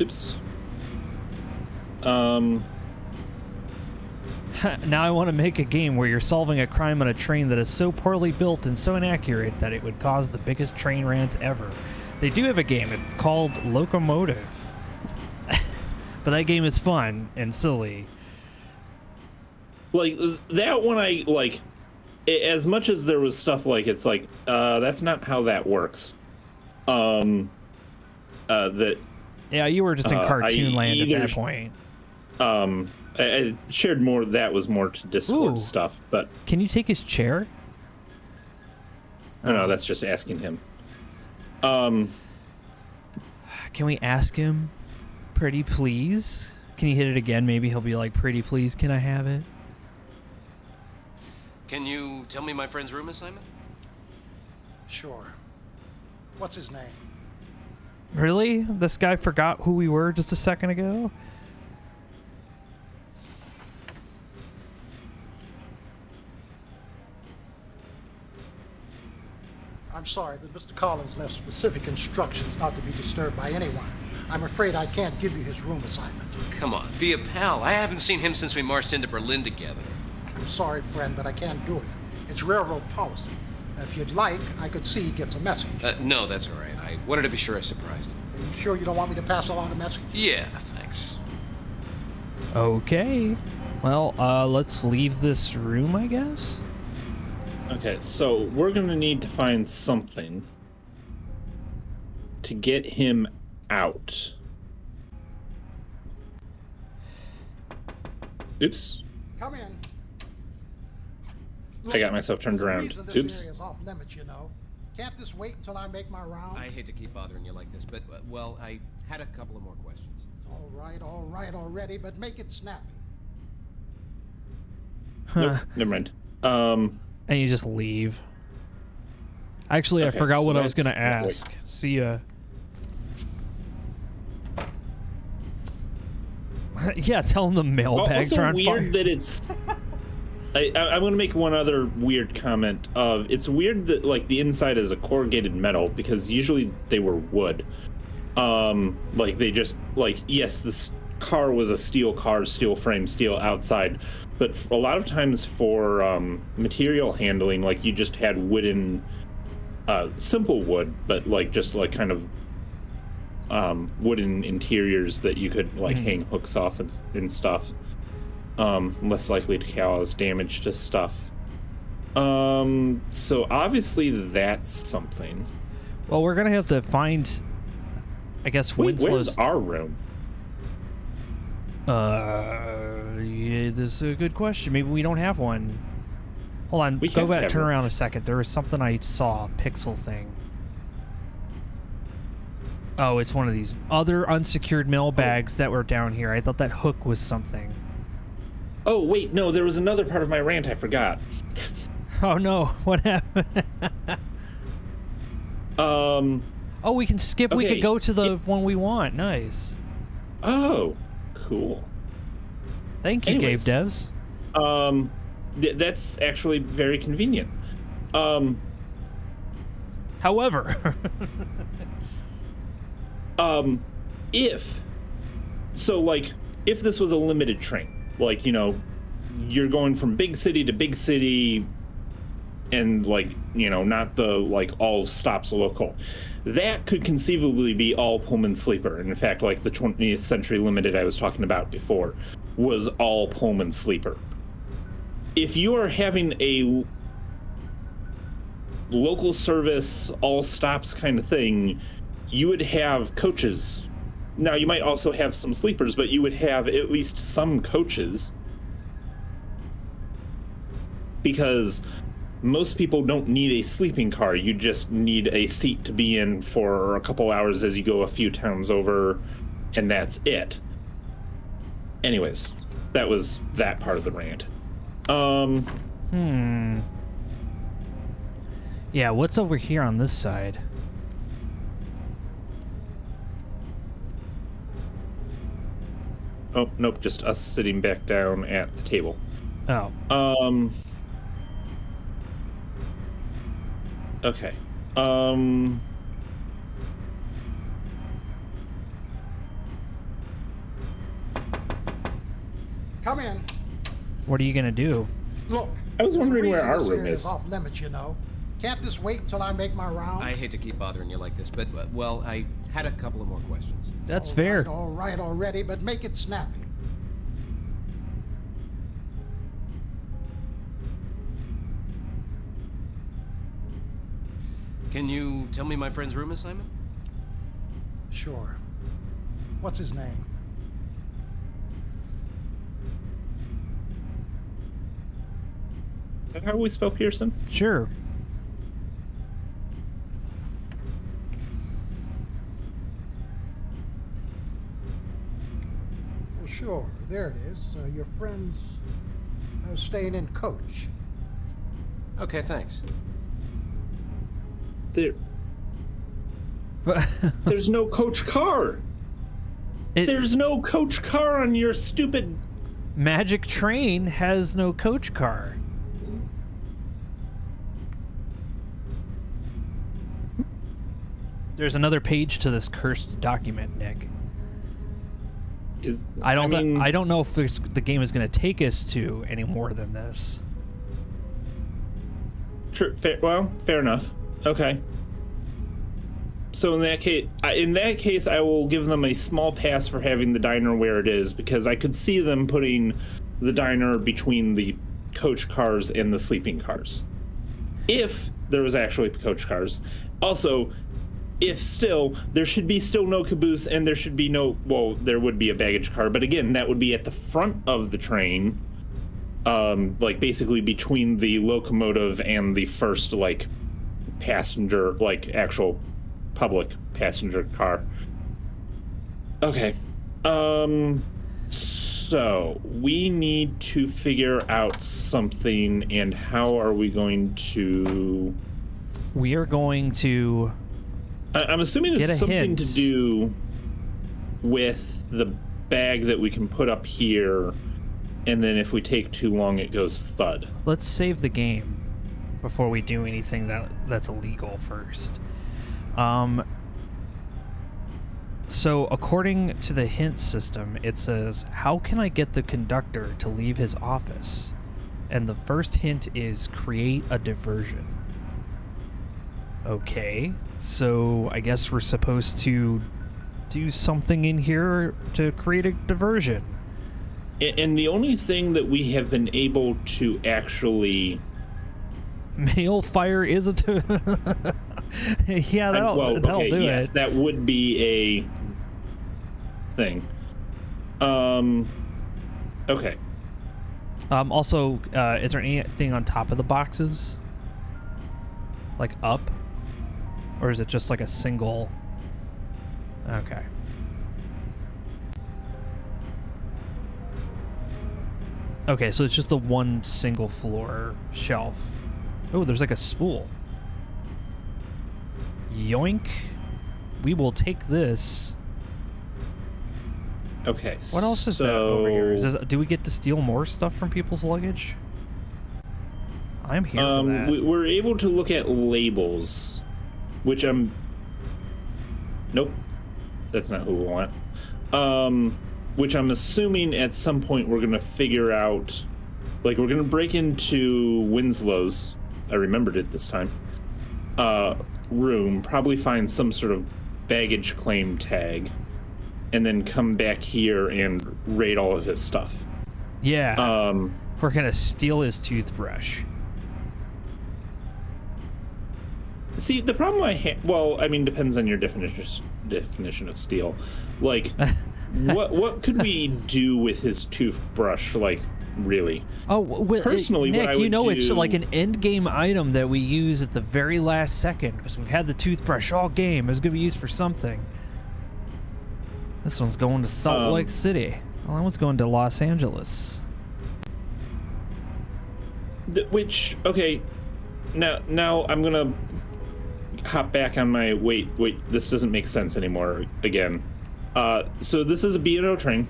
Oops. Now I want to make a game where you're solving a crime on a train that is so poorly built and so inaccurate that it would cause the biggest train rant ever. They do have a game. It's called Locomotive. But that game is fun and silly. Like, that one I, like, as much as there was stuff like, it's like, that's not how that works. That... Yeah, you were just in cartoon land at that point. I shared more. That was more to Discord stuff, but can you take his chair? No, that's just asking him. Can we ask him, pretty please? Can you hit it again? Maybe he'll be like, pretty please, can I have it? Can you tell me my friend's room assignment? Sure. What's his name? Really? This guy forgot who we were just a second ago? I'm sorry, but Mr. Collins left specific instructions not to be disturbed by anyone. I'm afraid I can't give you his room assignment. Come on, be a pal. I haven't seen him since we marched into Berlin together. I'm sorry, friend, but I can't do it. It's railroad policy. If you'd like, I could see he gets a message. No, that's all right. I wanted to be sure I surprised him. Are you sure you don't want me to pass along the message? Yeah, thanks. Okay. Well, let's leave this room, I guess? Okay, so we're gonna need to find something to get him out. Oops. Come in. I got myself turned There's a around. reason this Oops. area's off limits, you know. Can't this wait until I make my round? I hate to keep bothering you like this, but, well, I had a couple of more questions. All right already, but make it snappy. Nope, never mind. And you just leave. Actually, I Okay, forgot so what I was gonna that's- ask. See ya. Yeah, tell him the mailbags Also are on weird fire. that it's... I'm going to make one other weird comment of, it's weird that, like, the inside is a corrugated metal, because usually they were wood. Like, they just, like, yes, this car was a steel car, steel frame, steel outside, but a lot of times for material handling, like, you just had wooden, simple wood, but, like, just, like, kind of wooden interiors that you could, like, hang hooks off and stuff. Less likely to cause damage to stuff. So obviously that's something. Well, we're gonna have to find, I guess, Wait, Winslow's... where's our room? Yeah, this is a good question. Maybe we don't have one. Hold on, We go have to back, have turn one. around a second. There was something I saw, a pixel thing. Oh, it's one of these other unsecured mailbags that were down here. I thought that hook was something. Oh, wait, no, there was another part of my rant I forgot. Oh no, what happened? Oh, we can skip. We Okay, could go to the one we want. Nice. Oh, cool. Thank you, Anyways. Gabe Devs. That's actually very convenient. However, if this was a limited train, like, you know, you're going from big city to big city and, like, you know, not the, like, all stops local, that could conceivably be all Pullman sleeper. And in fact, like, the 20th Century Limited I was talking about before was all Pullman sleeper. If you are having a local service, all stops kind of thing, you would have coaches. Now, you might also have some sleepers, but you would have at least some coaches, because most people don't need a sleeping car. You just need a seat to be in for a couple hours as you go a few towns over, and that's it. Anyways, that was that part of the rant. yeah, what's over here on this side? Oh, nope, just us sitting back down at the table. Oh. Okay. Come in. What are you gonna do? Look. I was wondering there's a where our reason this room area is. Off limits, you know. Can't this wait until I make my rounds? I hate to keep bothering you like this, but, well, I had a couple of more questions. That's fair. All right already, but make it snappy. Can you tell me my friend's room assignment? Sure. What's his name? Is that how we spell Pearson? Sure. Well, sure. There it is. Your friend's staying in Coach. Okay, thanks. There's no coach car. There's no coach car on your stupid... Magic Train has no coach car. There's another page to this cursed document, Nick. I don't know if the game is going to take us to any more than this. True. Fair enough. Okay. So in that case, I will give them a small pass for having the diner where it is, because I could see them putting the diner between the coach cars and the sleeping cars, if there was actually coach cars. Also, if still, there should be still no caboose, and there should be no, well, there would be a baggage car, but again, that would be at the front of the train, like basically between the locomotive and the first, like, passenger, like, actual public passenger car. Okay. So we need to figure out something, and how are we going to... We are going to... I'm assuming it's something hint. to do with the bag that we can put up here, and then if we take too long, it goes thud. Let's save the game before we do anything that's illegal first. So according to the hint system, it says, how can I get the conductor to leave his office? And the first hint is create a diversion. Okay, so I guess we're supposed to do something in here to create a diversion. And the only thing that we have been able to actually... Mail fire is a... Yeah, that'll do yes, it. that would be a thing. Okay. Also, is there anything on top of the boxes? Like up? Or is it just like a single... Okay. Okay, so it's just the one single floor shelf. Oh, there's like a spool. Yoink. We will take this. Okay. What else is that over here? Do we get to steal more stuff from people's luggage? I'm here for that. We're able to look at labels, which I'm... Nope. That's not who we want. Which I'm assuming at some point we're going to figure out... Like, we're going to break into Winslow's. I remembered it this time. Room, probably find some sort of baggage claim tag, and then come back here and raid all of his stuff. Yeah. We're gonna steal his toothbrush. See, the problem I have... Well, I mean, depends on your definition of steal. Like, what could we do with his toothbrush, like, really? Oh, personally, Nick, what I would do... it's like an end game item that we use at the very last second, because we've had the toothbrush all game. It was going to be used for something. This one's going to Salt Lake City. Well, that one's going to Los Angeles. Which, okay, now I'm gonna hop back on my wait, this doesn't make sense anymore again. So this is a B&O train.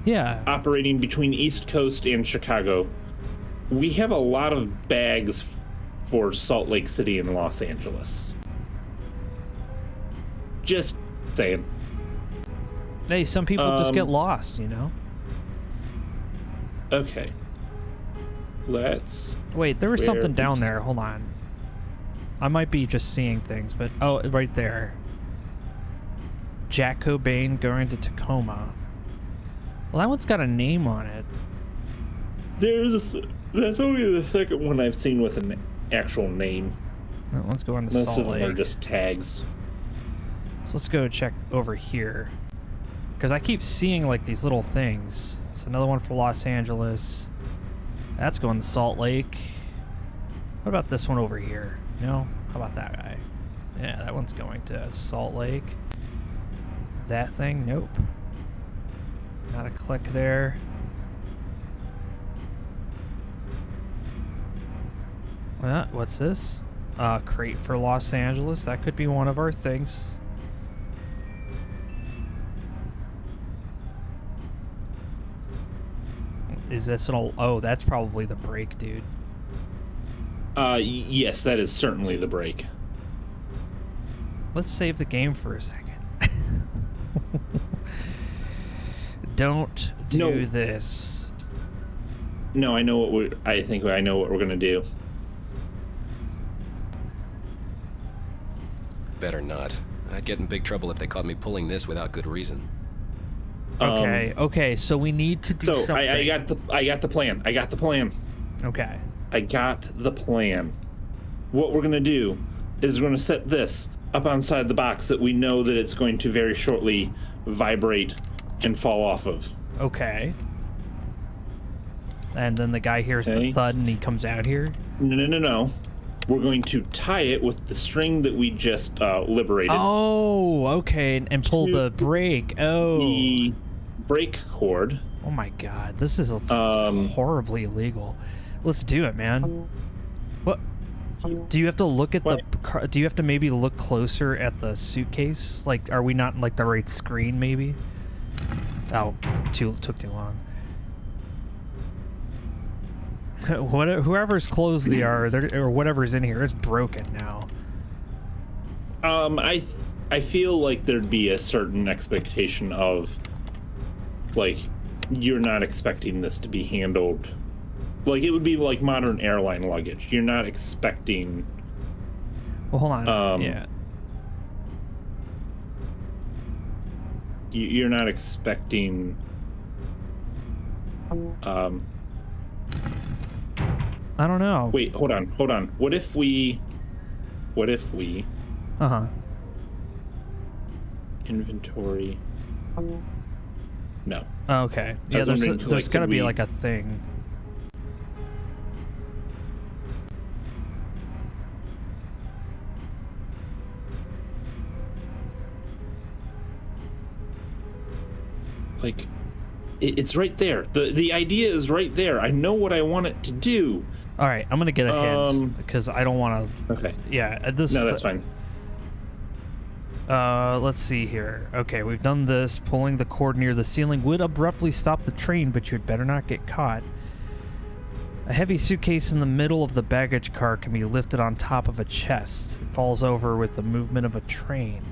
Yeah. operating between East Coast and Chicago. We have a lot of bags for Salt Lake City and Los Angeles. Just saying. Hey, some people just get lost, you know? Okay. Let's... Wait, there was Where something down is- there. Hold on. I might be just seeing things, but... Oh, right there. Jack Cobain going to Tacoma. Well, that one's got a name on it. That's only the second one I've seen with an actual name. Well, let's go on to Most Salt of them are Lake. just tags. So let's go check over here. Because I keep seeing, like, these little things. So another one for Los Angeles. That's going to Salt Lake. What about this one over here? No? How about that guy? Yeah, that one's going to Salt Lake. That thing? Nope. Not a click there. What's this? Crate for Los Angeles. That could be one of our things. Is this an old... Oh, that's probably the brake, dude. Yes, that is certainly the break. Let's save the game for a second. Don't do No. this. No, I know what I think I know what we're gonna do. Better not. I'd get in big trouble if they caught me pulling this without good reason. Okay, okay, so we need to do So something. I got the plan. I got the plan. Okay. I got the plan. What we're gonna do is we're gonna set this up outside the box that we know that it's going to very shortly vibrate and fall off of. Okay. And then the guy hears the Okay. thud and he comes out here. No. We're going to tie it with the string that we just liberated. Oh, okay, and pull To the brake. Oh. The brake cord. Oh my god, this is Um, horribly illegal. Let's do it, man. What? Do you have to look at What? the car? Do you have to maybe look closer at the suitcase? Like, are we not in, like, the right screen, maybe? Oh, took too long. Whoever's closed the or whatever's in here, it's broken now. I feel like there'd be a certain expectation of, like, you're not expecting this to be handled. Like, it would be like modern airline luggage. You're not expecting. Well, hold on. Yeah. You're not expecting. I don't know. Wait, hold on. What if we? Uh-huh. Inventory. No. Okay. I Yeah, was there's wondering, like, gotta could be we- like a thing. Like, it's right there. The idea is right there. I know what I want it to do. All right, I'm gonna get a hint because I don't want to. Okay. Yeah, this. No, that's fine. Let's see here. Okay, we've done this. Pulling the cord near the ceiling would abruptly stop the train, but you'd better not get caught. A heavy suitcase in the middle of the baggage car can be lifted on top of a chest. It falls over with the movement of a train.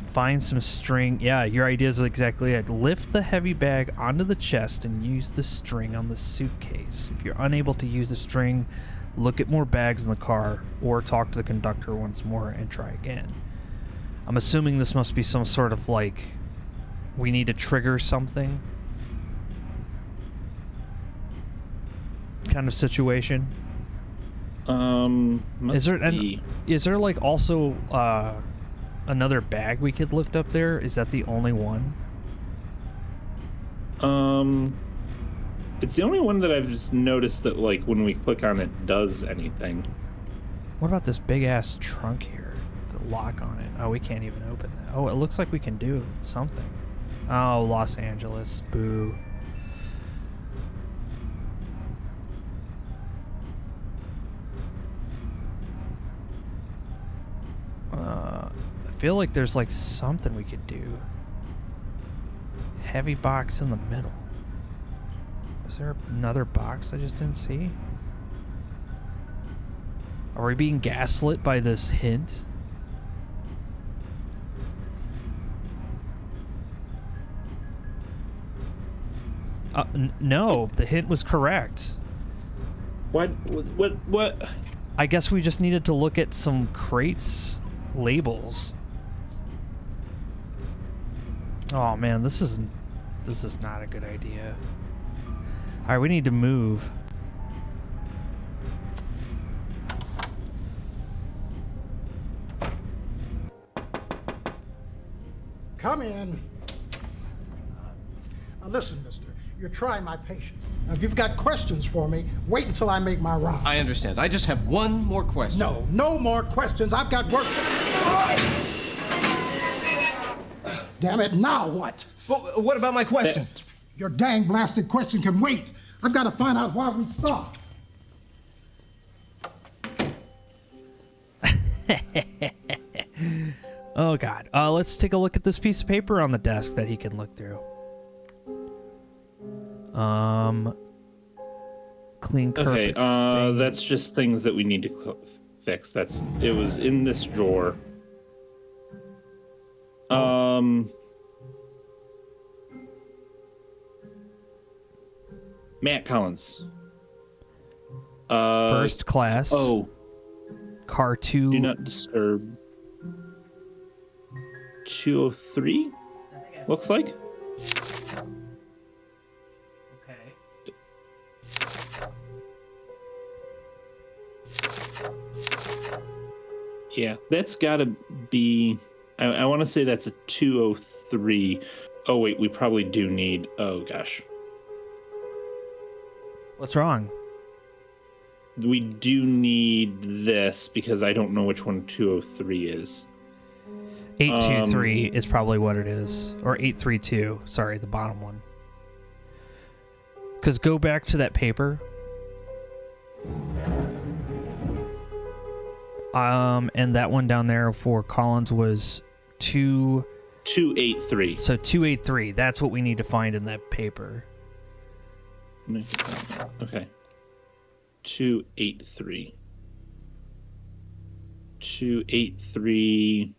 Find some string. Yeah, your idea is exactly it. Lift the heavy bag onto the chest and use the string on the suitcase. If you're unable to use the string, look at more bags in the car or talk to the conductor once more and try again. I'm assuming this must be some sort of, like, we need to trigger something kind of situation. Must Is there be. is there like also another bag we could lift up there? Is that the only one? It's the only one that I've just noticed that, like, when we click on it, does anything. What about this big ass trunk here? The lock on it. Oh, we can't even open that. Oh, it looks like we can do something. Oh, Los Angeles. Boo. I feel like there's like something we could do. heavy box in the middle. Is there another box I just didn't see? Are we being gaslit by this hint? No, the hint was correct. What? I guess we just needed to look at some crates labels. Oh man, this is not a good idea. All right, we need to move. Come in. Now listen, mister, you're trying my patience. Now, if you've got questions for me, wait until I make my round. I understand. I just have one more question. No, no more questions. I've got work to do. Damn it, now what? But what about my question? Your dang blasted question can wait. I've got to find out why we stopped. Oh God. Let's take a look at this piece of paper on the desk that he can look through. Clean carpet. Okay, that's just things that we need to fix. It was in this drawer. Matt Collins. First class. Oh. Car 2. Do not disturb. 203? Looks like. Okay. Yeah, that's gotta be. I want to say that's a 203. Oh wait, we probably do need. Oh gosh, What's wrong? we do need this because I don't know which one 203 is. 823 is probably what it is. Or 832. Sorry, the bottom one. Because go back to that paper. And that one down there for Collins was 283. So 283. That's what we need to find in that paper. Okay. 283. 283.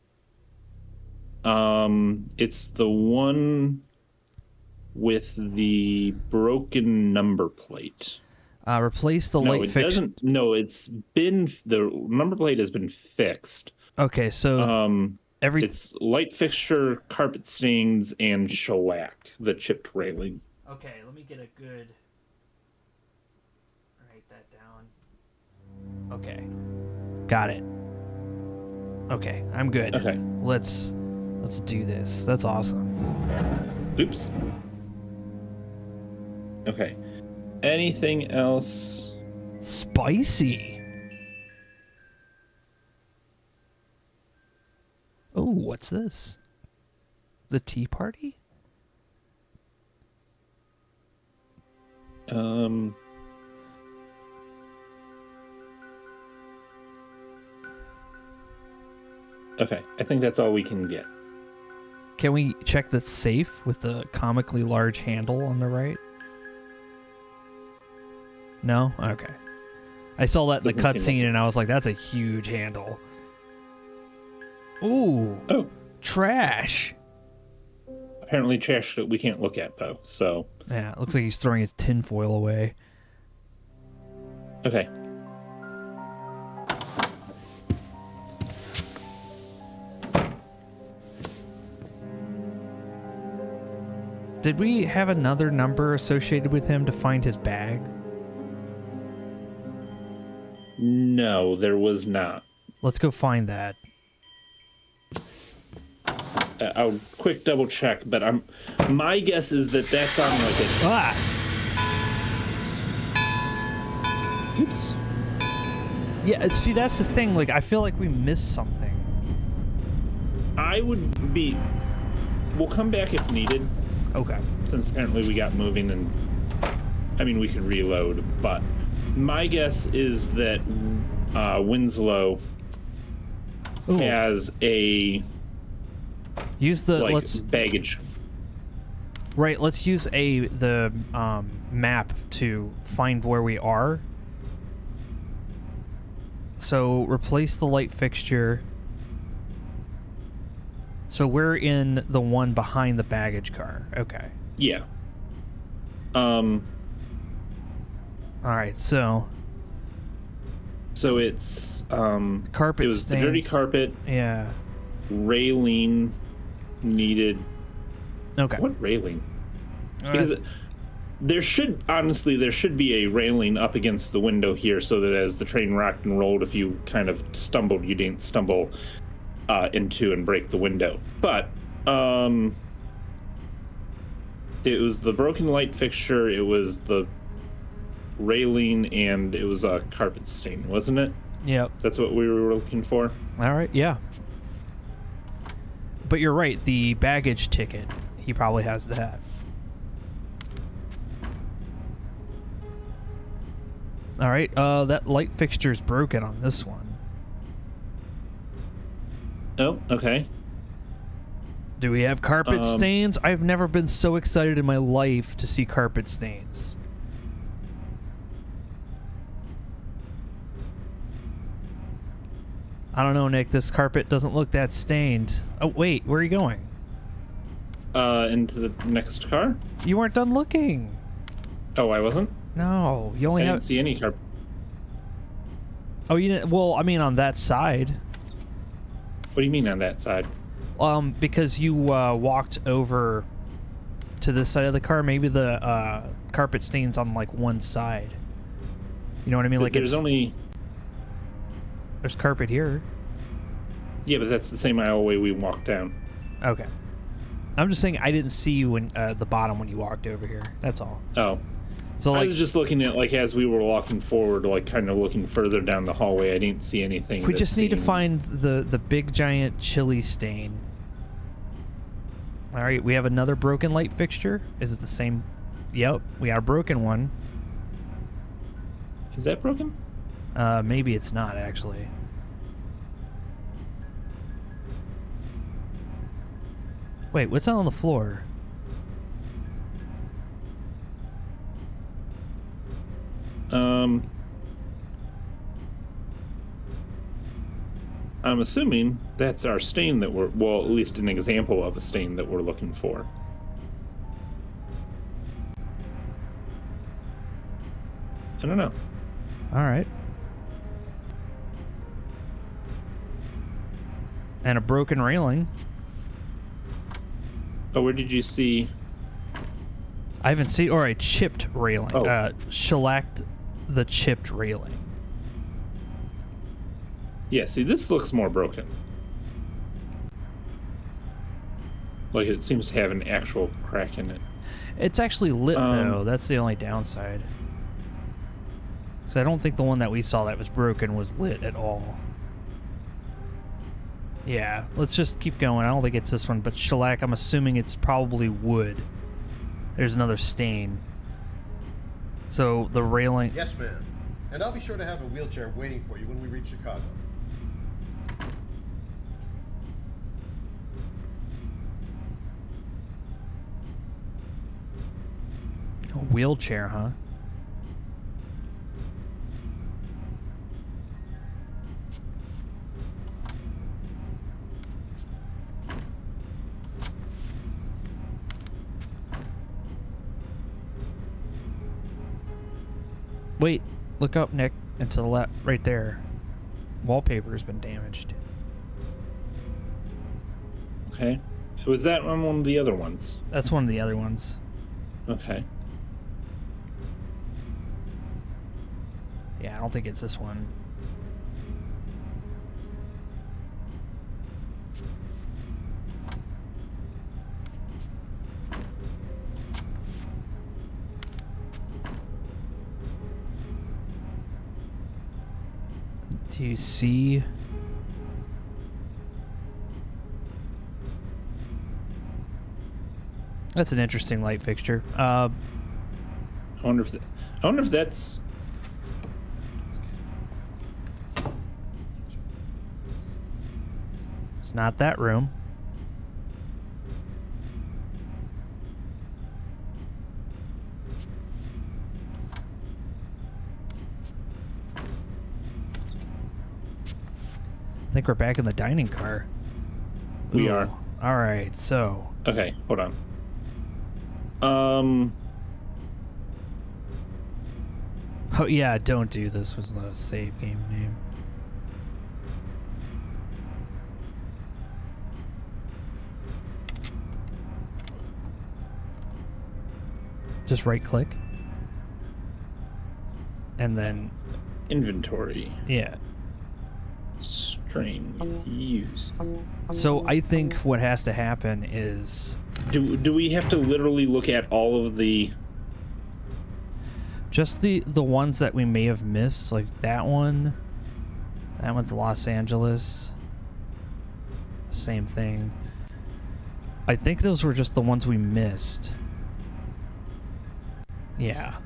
It's the one with the broken number plate. Replace the light fixture. No, it's been, the number plate has been fixed. Okay, so it's light fixture, carpet stains, and shellac, the chipped railing. Okay, let me get a good. Write that down. Okay, got it. Okay, I'm good. Okay, let's do this. That's awesome. Oops. Okay. Anything else? Spicy. Oh, what's this? The tea party? Okay, I think that's all we can get. Can we check the safe with the comically large handle on the right? No? Okay. I saw that in the cutscene and I was like, that's a huge handle. Ooh. Oh. Trash. Apparently trash that we can't look at, though, so... Yeah, it looks like he's throwing his tinfoil away. Okay. Did we have another number associated with him to find his bag? No, there was not. Let's go find that. I'll quick double check, but my guess is that that's on like a... Ah! Oops. Yeah, see, that's the thing. Like, I feel like we missed something. I would be... We'll come back if needed. Okay. Since apparently we got moving and... I mean, we could reload, but... My guess is that Winslow has a use the baggage. Right, let's use the map to find where we are. So replace the light fixture. So we're in the one behind the baggage car. Okay. Yeah. All right, so it's carpet it was stains. the dirty carpet, Yeah. railing needed. Okay. What railing? Because there should be a railing up against the window here, so that as the train rocked and rolled, if you kind of stumbled, you didn't stumble into and break the window. But it was the broken light fixture, it was the railing, and it was a carpet stain, wasn't it? Yep. That's what we were looking for. All right, yeah. But you're right, the baggage ticket, he probably has that. All right, that light fixture's broken on this one. Oh, okay. Do we have carpet stains? I've never been so excited in my life to see carpet stains. I don't know, Nick. This carpet doesn't look that stained. Oh, wait. Where are you going? Into the next car? You weren't done looking. Oh, I wasn't? No, you I only didn't have... see any carpet. Oh, you didn't... Well, I mean, on that side. What do you mean on that side? Because you walked over to this side of the car. Maybe the carpet stains on, like, one side. You know what I mean? Like, there's only... There's carpet here. Yeah, but that's the same aisleway we walked down. Okay. I'm just saying I didn't see you in the bottom when you walked over here. That's all. Oh. So I like, was just looking at, like, as we were walking forward, like, kind of looking further down the hallway. I didn't see anything. we just need to seemed- find the big giant chili stain. All right, we have another broken light fixture. Is it the same? Yep, we got a broken one. Is that broken? Maybe it's not actually. Wait, what's that on the floor? I'm assuming that's our stain that we're, well, at least an example of a stain that we're looking for. I don't know. All right. And a broken railing. Oh, where did you see? I haven't seen, or a chipped railing. Oh. Shellacked the chipped railing. Yeah, see, this looks more broken. Like, it seems to have an actual crack in it. It's actually lit, though. That's the only downside. Because I don't think the one that we saw that was broken was lit at all. Yeah, let's just keep going. I don't think it's this one, but shellac, I'm assuming it's probably wood. There's another stain. So the railing... Yes, ma'am. And I'll be sure to have a wheelchair waiting for you when we reach Chicago. A wheelchair, huh? Wait, look up, Nick, and to the left, right there. Wallpaper has been damaged. Okay. Was that on one of the other ones? That's one of the other ones. Okay. Yeah, I don't think it's this one. Do you see? That's an interesting light fixture. I wonder if that's... It's not that room. think we're back in the dining car. We Ooh. are. All right, so Okay, hold on. oh yeah, don't do this. Was not a save game name. Just right click. And then Inventory. yeah. String. Use. So I think what has to happen is Do we have to literally look at all of the... just the ones that we may have missed, like that one. That one's Los Angeles. Same thing. I think those were just the ones we missed. Yeah.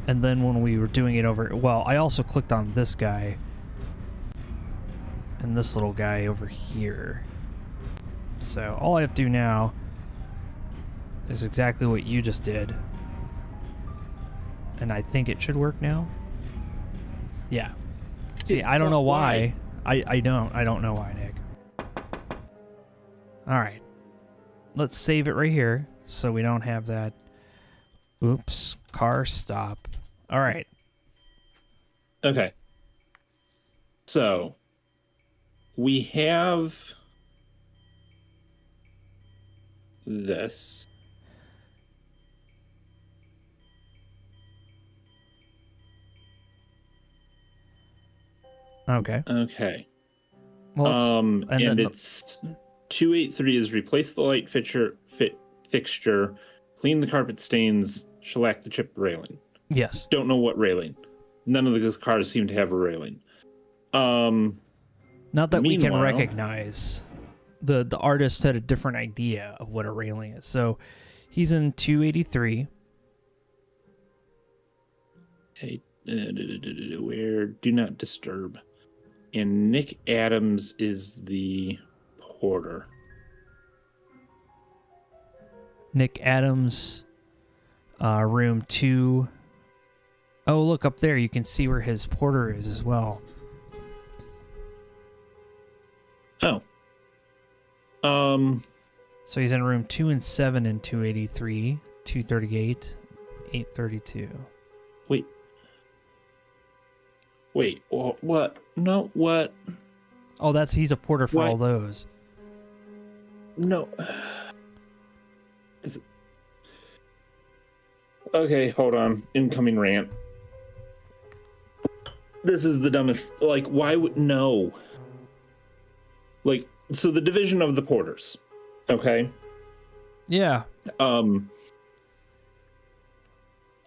And then when we were doing it over, well, I also clicked on this guy and this little guy over here. So all I have to do now is exactly what you just did. And I think it should work now. Yeah. See, I don't know why. I don't know why, Nick. All right. Let's save it right here so we don't have that. Oops. Car stop. All right. Okay. So, we have this. Okay. Okay. Well, And then it's 283 is replace the light fixture, clean the carpet stains, shellac the chip railing. yes. Don't know what railing. None of the cars seem to have a railing. Not that we can meanwhile- recognize. The artist had a different idea of what a railing is. So he's in 283. Hey, where do not disturb. And Nick Adams is the porter. Nick Adams, room 2. Oh, look up there. You can see where his porter is as well. Oh. So he's in room 2 and 7 in 283, 238, 832. Wait, what? No, what? Oh, he's a porter for What? all those. No. Okay, hold on. Incoming rant. This is the dumbest. Like, why would... No. Like, so the division of the porters. Okay? Yeah.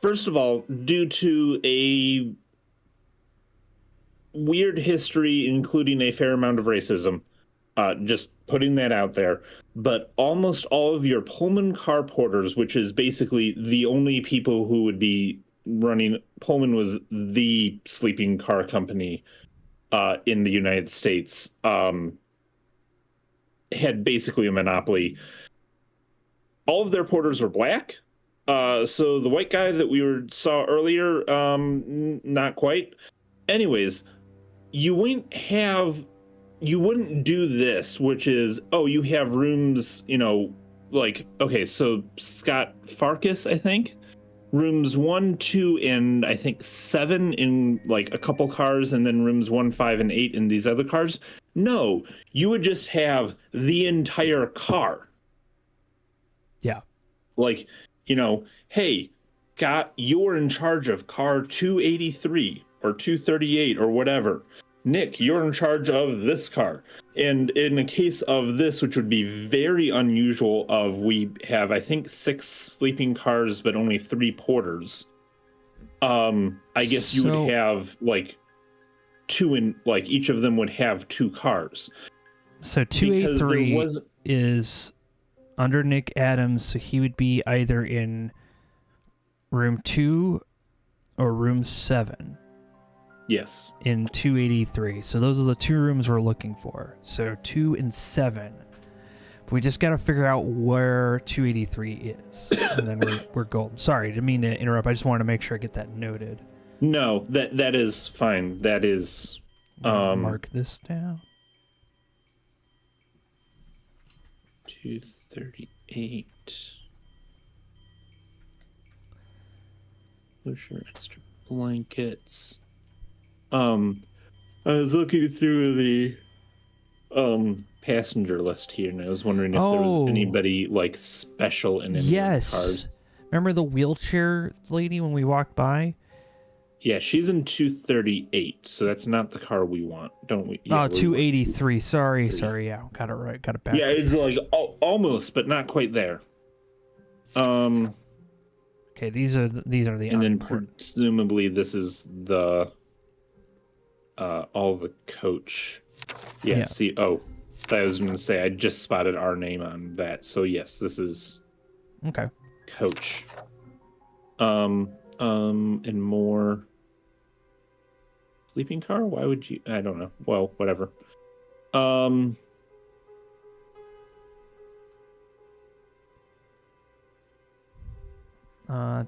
First of all, due to a weird history, including a fair amount of racism, just putting that out there, but almost all of your Pullman car porters, which is basically the only people who would be running... Pullman was the sleeping car company in the United States, had basically a monopoly. All of their porters were black. So the white guy that we saw earlier, not quite. Anyways, you wouldn't do this, which is, oh, you have rooms, like, okay, so Scott Farkas, I think, rooms 1, 2, and I think 7 in like a couple cars, and then rooms 1, 5, and 8 in these other cars. No, you would just have the entire car. Yeah. Like, hey, Scott, you're in charge of car 283 or 238 or whatever. Nick, you're in charge of this car. And in the case of this, which would be very unusual, we have, I think, 6 sleeping cars, but only 3 porters. I guess you would have like 2 in, like, each of them would have 2 cars. So 283 is under Nick Adams, so he would be either in room 2 or room 7. Yes. In 283. So those are the 2 rooms we're looking for. So 2 and 7. But we just got to figure out where 283 is. And then we're golden. Sorry, didn't mean to interrupt. I just wanted to make sure I get that noted. No, that is fine. That is... Mark this down. 238. Pusher, extra blankets. I was looking through the passenger list here, and I was wondering if there was Oh. anybody like special in any of the Yes. cars. Remember the wheelchair lady when we walked by? Yeah, she's in 238, so that's not the car we want, don't we? Oh, Yeah, 283. Sorry. Yeah, got it right. Got it back. yeah, it's like almost, but not quite there. Okay, these are the And then unimportant. presumably this is the all the coach. Yeah, Yeah. see, I was going to say I just spotted our name on that. So yes, this is Okay. coach. And more sleeping car? Why would you? I don't know. Well, whatever.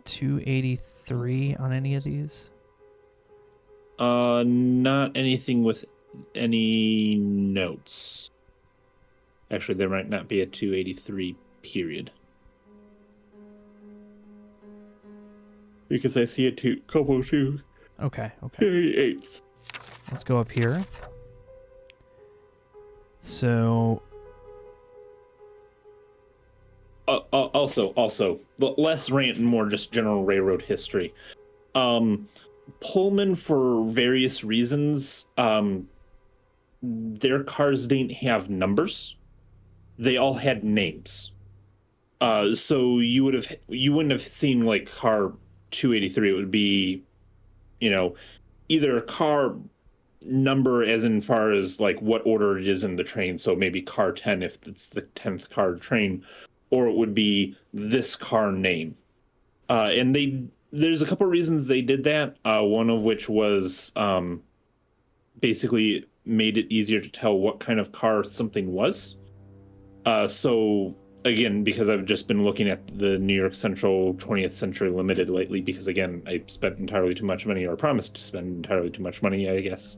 283 on any of these? Not anything with any notes. Actually, there might not be a 283 period. Because I see a couple two Okay. 288s. Let's go up here. So, Also, less rant and more just general railroad history. Pullman, for various reasons, their cars didn't have numbers. They all had names. So you wouldn't have seen like car 283. It would be, either a car number as in far as like what order it is in the train. So maybe car 10 if it's the 10th car train, or it would be this car name. And there's a couple of reasons they did that. One of which was basically made it easier to tell what kind of car something was. So again, because I've just been looking at the New York Central 20th Century Limited lately, because again, I spent entirely too much money, or promised to spend entirely too much money, I guess.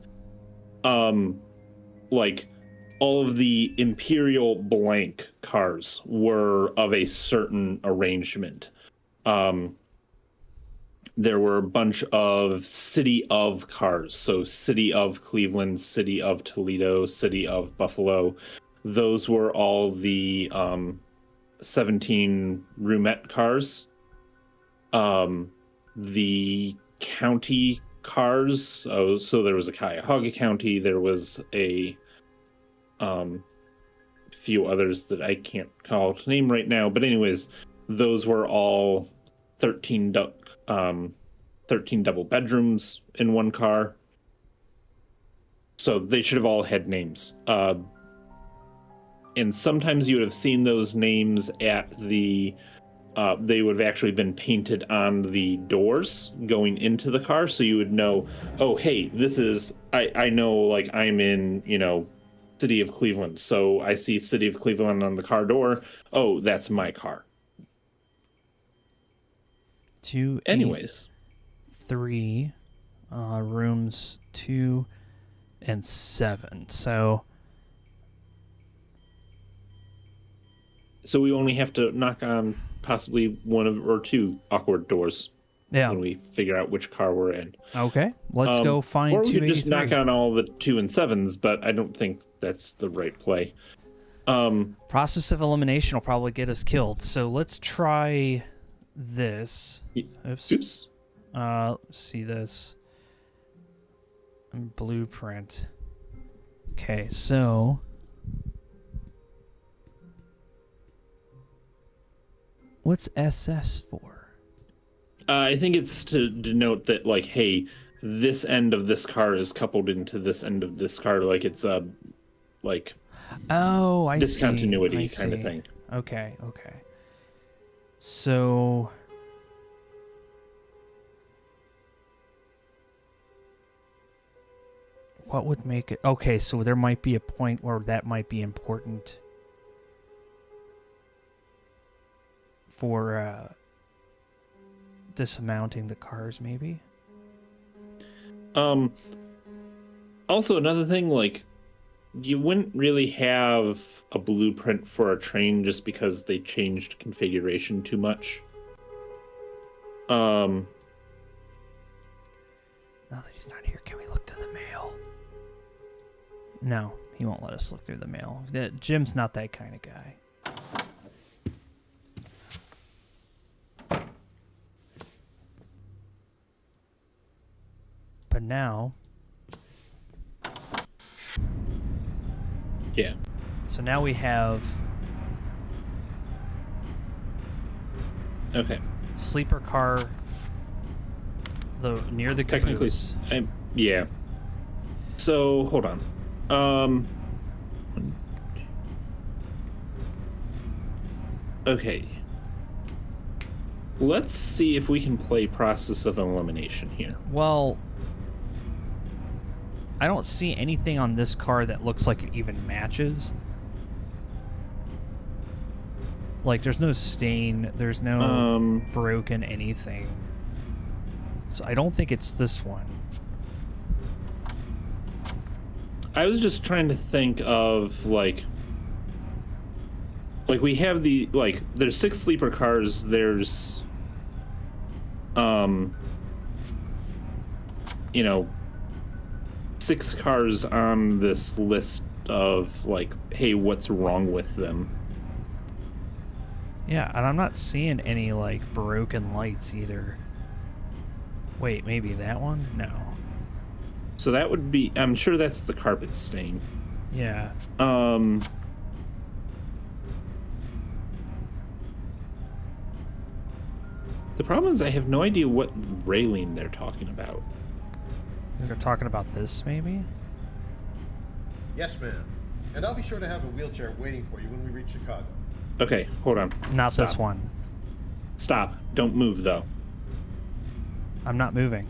Like all of the Imperial blank cars were of a certain arrangement. There were a bunch of city of cars. So city of Cleveland, city of Toledo, city of Buffalo. Those were all the 17 Roumette cars. The county cars. So there was a Cuyahoga County. There was a few others that I can't call to name right now. But anyways, those were all 13 double bedrooms in one car. So they should have all had names. And sometimes you would have seen those names at they would have actually been painted on the doors going into the car. So you would know, oh, hey, this is, I know, like I'm in, City of Cleveland. So I see City of Cleveland on the car door. Oh, that's my car. Anyways. 3 rooms 2 and 7. So we only have to knock on possibly one or two awkward doors when we figure out which car we're in. Okay, let's go find or we 283. could just knock on all the 2 and 7s, but I don't think that's the right play. Process of elimination will probably get us killed. So let's try this. Oops. Let's see this. Blueprint. Okay, so what's SS for? I think it's to denote that, like, hey, this end of this car is coupled into this end of this car. Like, it's like, I discontinuity see. kind of thing. Okay. So what would make it? Okay, so there might be a point where that might be important for dismounting the cars, maybe. Also, another thing, like, you wouldn't really have a blueprint for a train just because they changed configuration too much. Now that he's not here, can we look to the mail? No, he won't let us look through the mail. Jim's not that kind of guy. But now... Yeah. So now we have... Okay. Sleeper car... near the Technically, caboose. yeah. So, hold on. Okay. Let's see if we can play process of elimination here. Well... I don't see anything on this car that looks like it even matches. Like, there's no stain, there's no broken anything. So I don't think it's this one. I was just trying to think of, like we have the, like, there's 6 sleeper cars, there's, you know, 6 cars on this list of, like, hey, what's wrong with them? Yeah, and I'm not seeing any, like, broken lights either. Wait, maybe that one? No. So that would be, I'm sure that's the carpet stain. Yeah. The problem is I have no idea what railing they're talking about. They're talking about this, maybe? Yes, ma'am. And I'll be sure to have a wheelchair waiting for you when we reach Chicago. Okay, hold on. Not Stop. this one. Stop. Don't move, though. I'm not moving.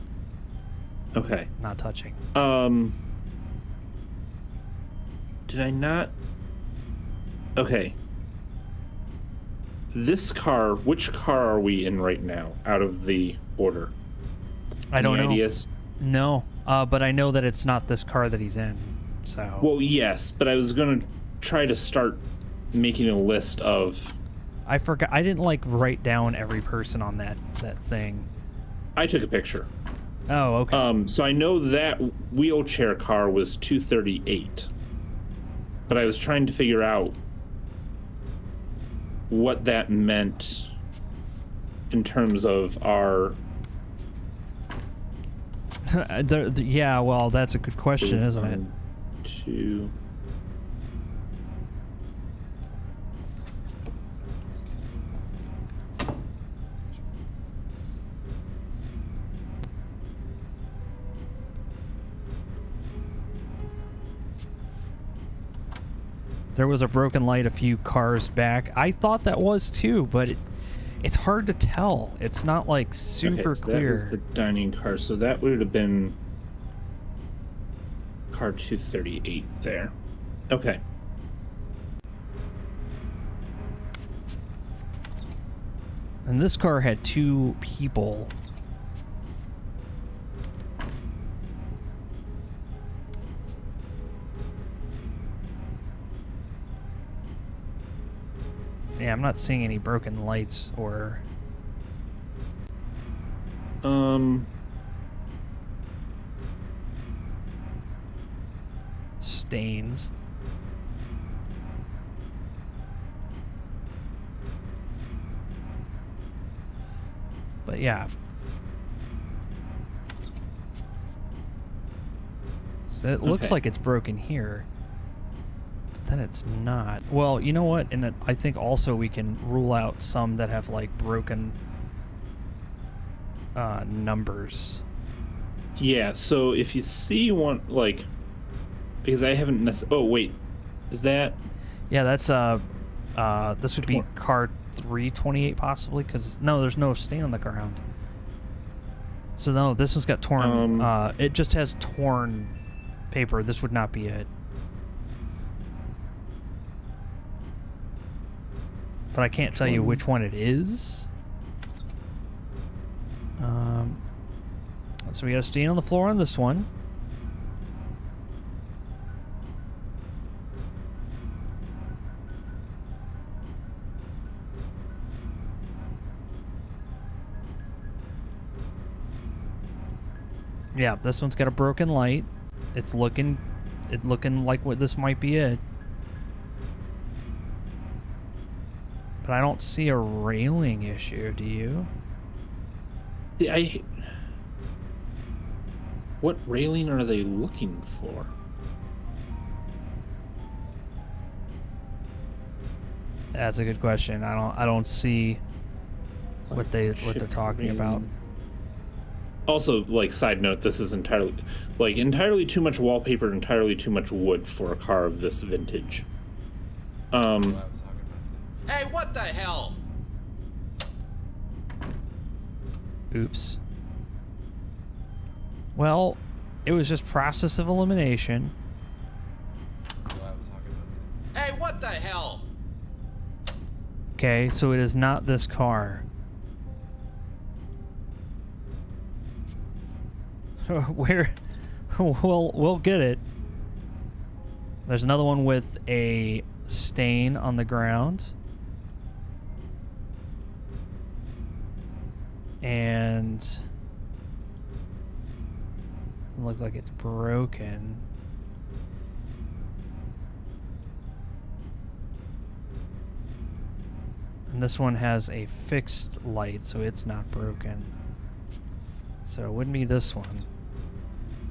Okay. Not touching. Did I not? Okay. This car, which car are we in right now out of the order? I don't know. Ideas? No, but I know that it's not this car that he's in, so... Well, yes, but I was going to try to start making a list of... I forgot. I didn't, like, write down every person on that thing. I took a picture. Oh, okay. So I know that wheelchair car was 238. But I was trying to figure out what that meant in terms of our... Yeah, well, that's a good question, isn't it? 2... There was a broken light a few cars back. I thought that was too, but it's hard to tell. It's not like super okay, so clear. That was the dining car, so that would have been car 238 there. Okay. And this car had 2 people. Yeah, I'm not seeing any broken lights or... stains. But yeah. So it looks like it's broken here. But then it's not. Well, you know what? And I think also we can rule out some that have like broken numbers. Yeah, so if you see one, like, because I haven't necessarily... Oh, wait. Is that... Yeah, that's, this would be car 328 possibly, because, no, there's no stain on the ground. So, no, this one's got torn, it just has torn paper. This would not be it. But I can't tell you which one it is. So we got a stain on the floor on this one. Yeah, this one's got a broken light. It's looking like what this might be it. But I don't see a railing issue, do you? What railing are they looking for? That's a good question. I don't see what they're talking about. Also, like, side note, this is entirely too much wallpaper, entirely too much wood for a car of this vintage. Hey, what the hell? Oops. Well, it was just process of elimination. Hey, what the hell? Okay, so it is not this car. Where? We'll get it. There's another one with a stain on the ground. And it looks like it's broken. And this one has a fixed light, so it's not broken. So it wouldn't be this one.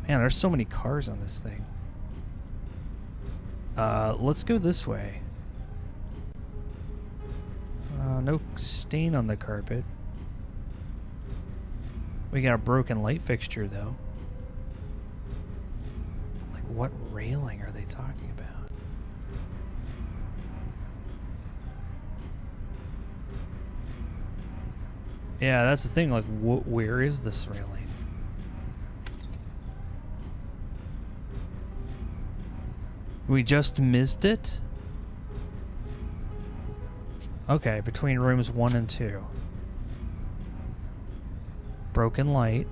Man, there's so many cars on this thing. Let's go this way. No stain on the carpet. We got a broken light fixture, though. Like, what railing are they talking about? Yeah, that's the thing. Like, where is this railing? We just missed it? Okay, between rooms 1 and 2. Broken light.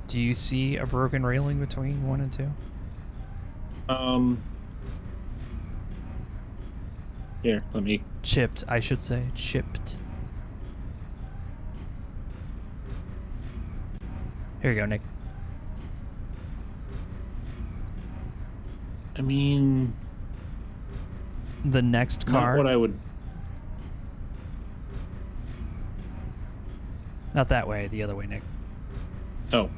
Do you see a broken railing between 1 and 2? Here, let me... Chipped, I should say. Chipped. Here you go, Nick. I mean... The next car. Not what I would... Not that way, the other way, Nick. Oh.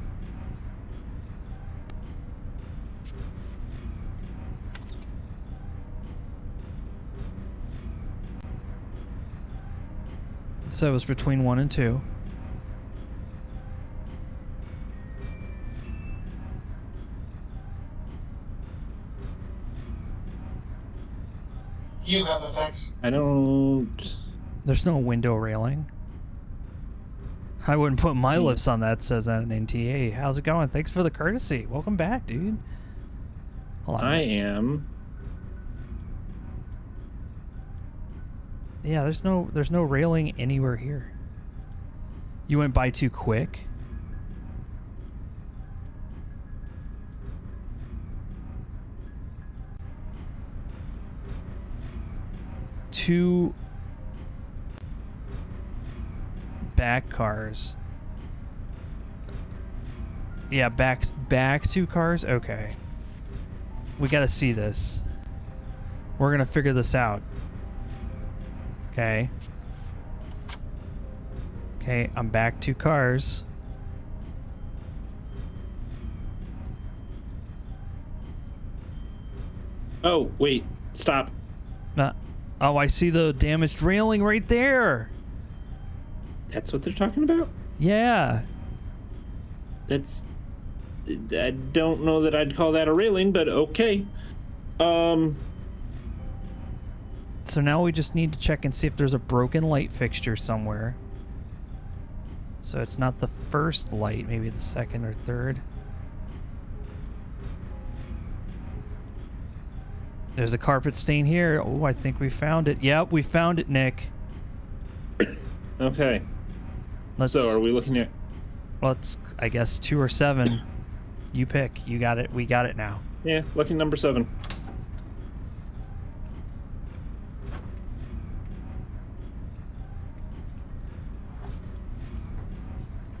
So it was between 1 and 2. You have effects. I don't... There's no window railing. I wouldn't put my lips on that, says that in NTA. How's it going? Thanks for the courtesy. Welcome back, dude. Hold on. I am... Yeah, there's no railing anywhere here. You went by too quick. Two back cars. Yeah, back 2 cars? Okay. We gotta see this. We're gonna figure this out. Okay. Okay, I'm back 2 cars. Oh, wait. Stop. Oh, I see the damaged railing right there. That's what they're talking about? Yeah. That's... I don't know that I'd call that a railing, but okay. So now we just need to check and see if there's a broken light fixture somewhere. So it's not the first light, maybe the second or third. There's a carpet stain here. Oh, I think we found it. Yep, we found it, Nick. Okay. So are we looking at... Let's, I guess, 2 or 7. You pick. You got it. We got it now. Yeah, lucky number 7.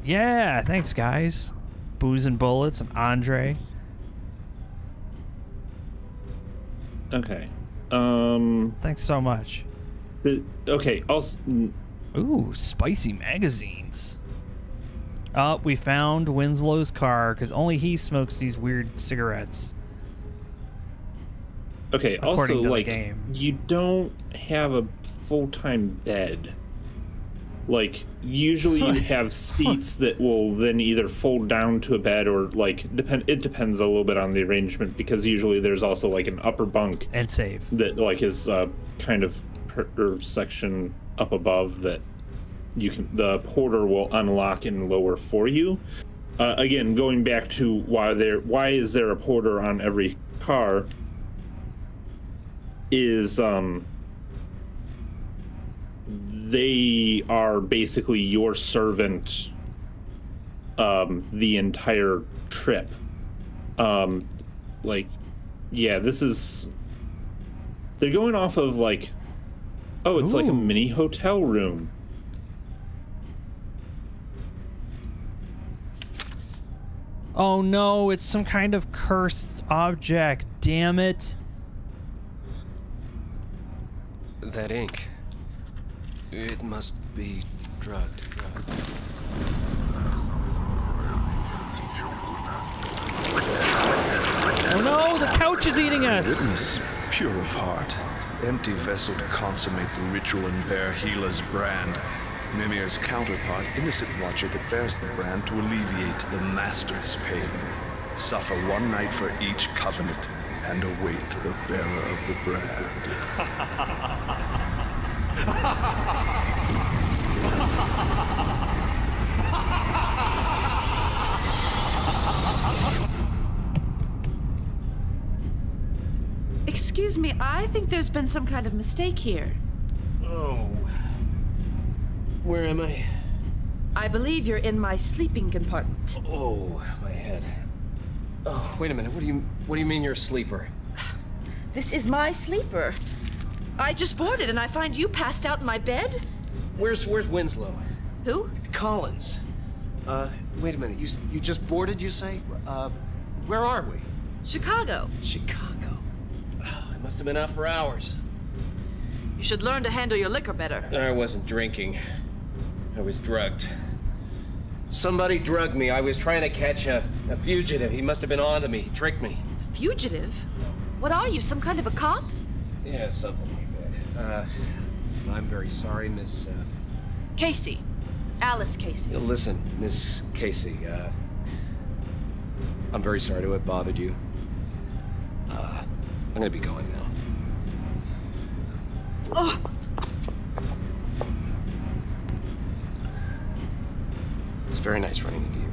Yeah, thanks, guys. Booze and Bullets and Andre. Okay. Thanks so much. Okay. Also, Ooh, spicy magazines. Oh, we found Winslow's car because only he smokes these weird cigarettes. okay. According Also, to the like, game. you don't have a full-time bed. Like, usually you have seats that will then either fold down to a bed or, like, it depends a little bit on the arrangement, because usually there's also, like, an upper bunk And save. that, like, is kind of section up above that the porter will unlock and lower for you. Again, going back to why is there a porter on every car is they are basically your servant the entire trip. Like, yeah, they're going off of, like, oh, it's like a Ooh. mini hotel room. Oh no, it's some kind of cursed object. Damn it. That ink. It must be drugged. Oh no, the couch is eating us. Witness, pure of heart, empty vessel to consummate the ritual and bear Gila's brand. Mimir's counterpart, innocent watcher that bears the brand to alleviate the master's pain. Suffer one night for each covenant and await the bearer of the brand. Excuse me, I think there's been some kind of mistake here. Oh. Where am I? I believe you're in my sleeping compartment. Oh, my head. Oh, wait a minute. What do you mean you're a sleeper? This is my sleeper. I just boarded and I find you passed out in my bed? Where's Winslow? Who? Collins. Wait a minute. You just boarded, you say? Where are we? Chicago. Chicago. Oh, I must have been out for hours. You should learn to handle your liquor better. I wasn't drinking. I was drugged. Somebody drugged me. I was trying to catch a fugitive. He must have been onto me. He tricked me. Fugitive? What are you, some kind of a cop? Yeah, something like that. I'm very sorry, Miss... Casey. Alice Casey. Listen, Miss Casey, I'm very sorry to have bothered you. I'm gonna be going now. Oh! It's very nice running into you.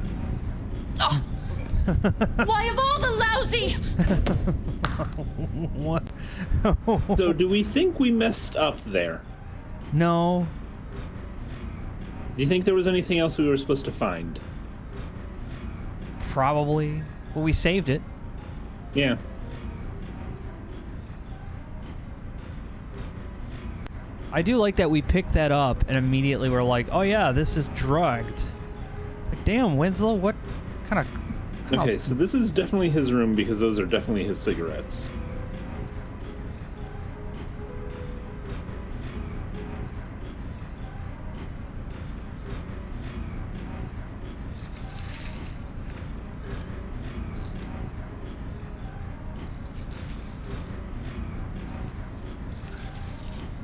Oh! Why of all the lousy... What? So do we think we messed up there? No. Do you think there was anything else we were supposed to find? Probably. Well, we saved it. Yeah. I do like that we picked that up and immediately we're like, oh yeah, this is drugged. Like, damn, Winslow, what kind of... Okay, so this is definitely his room because those are definitely his cigarettes.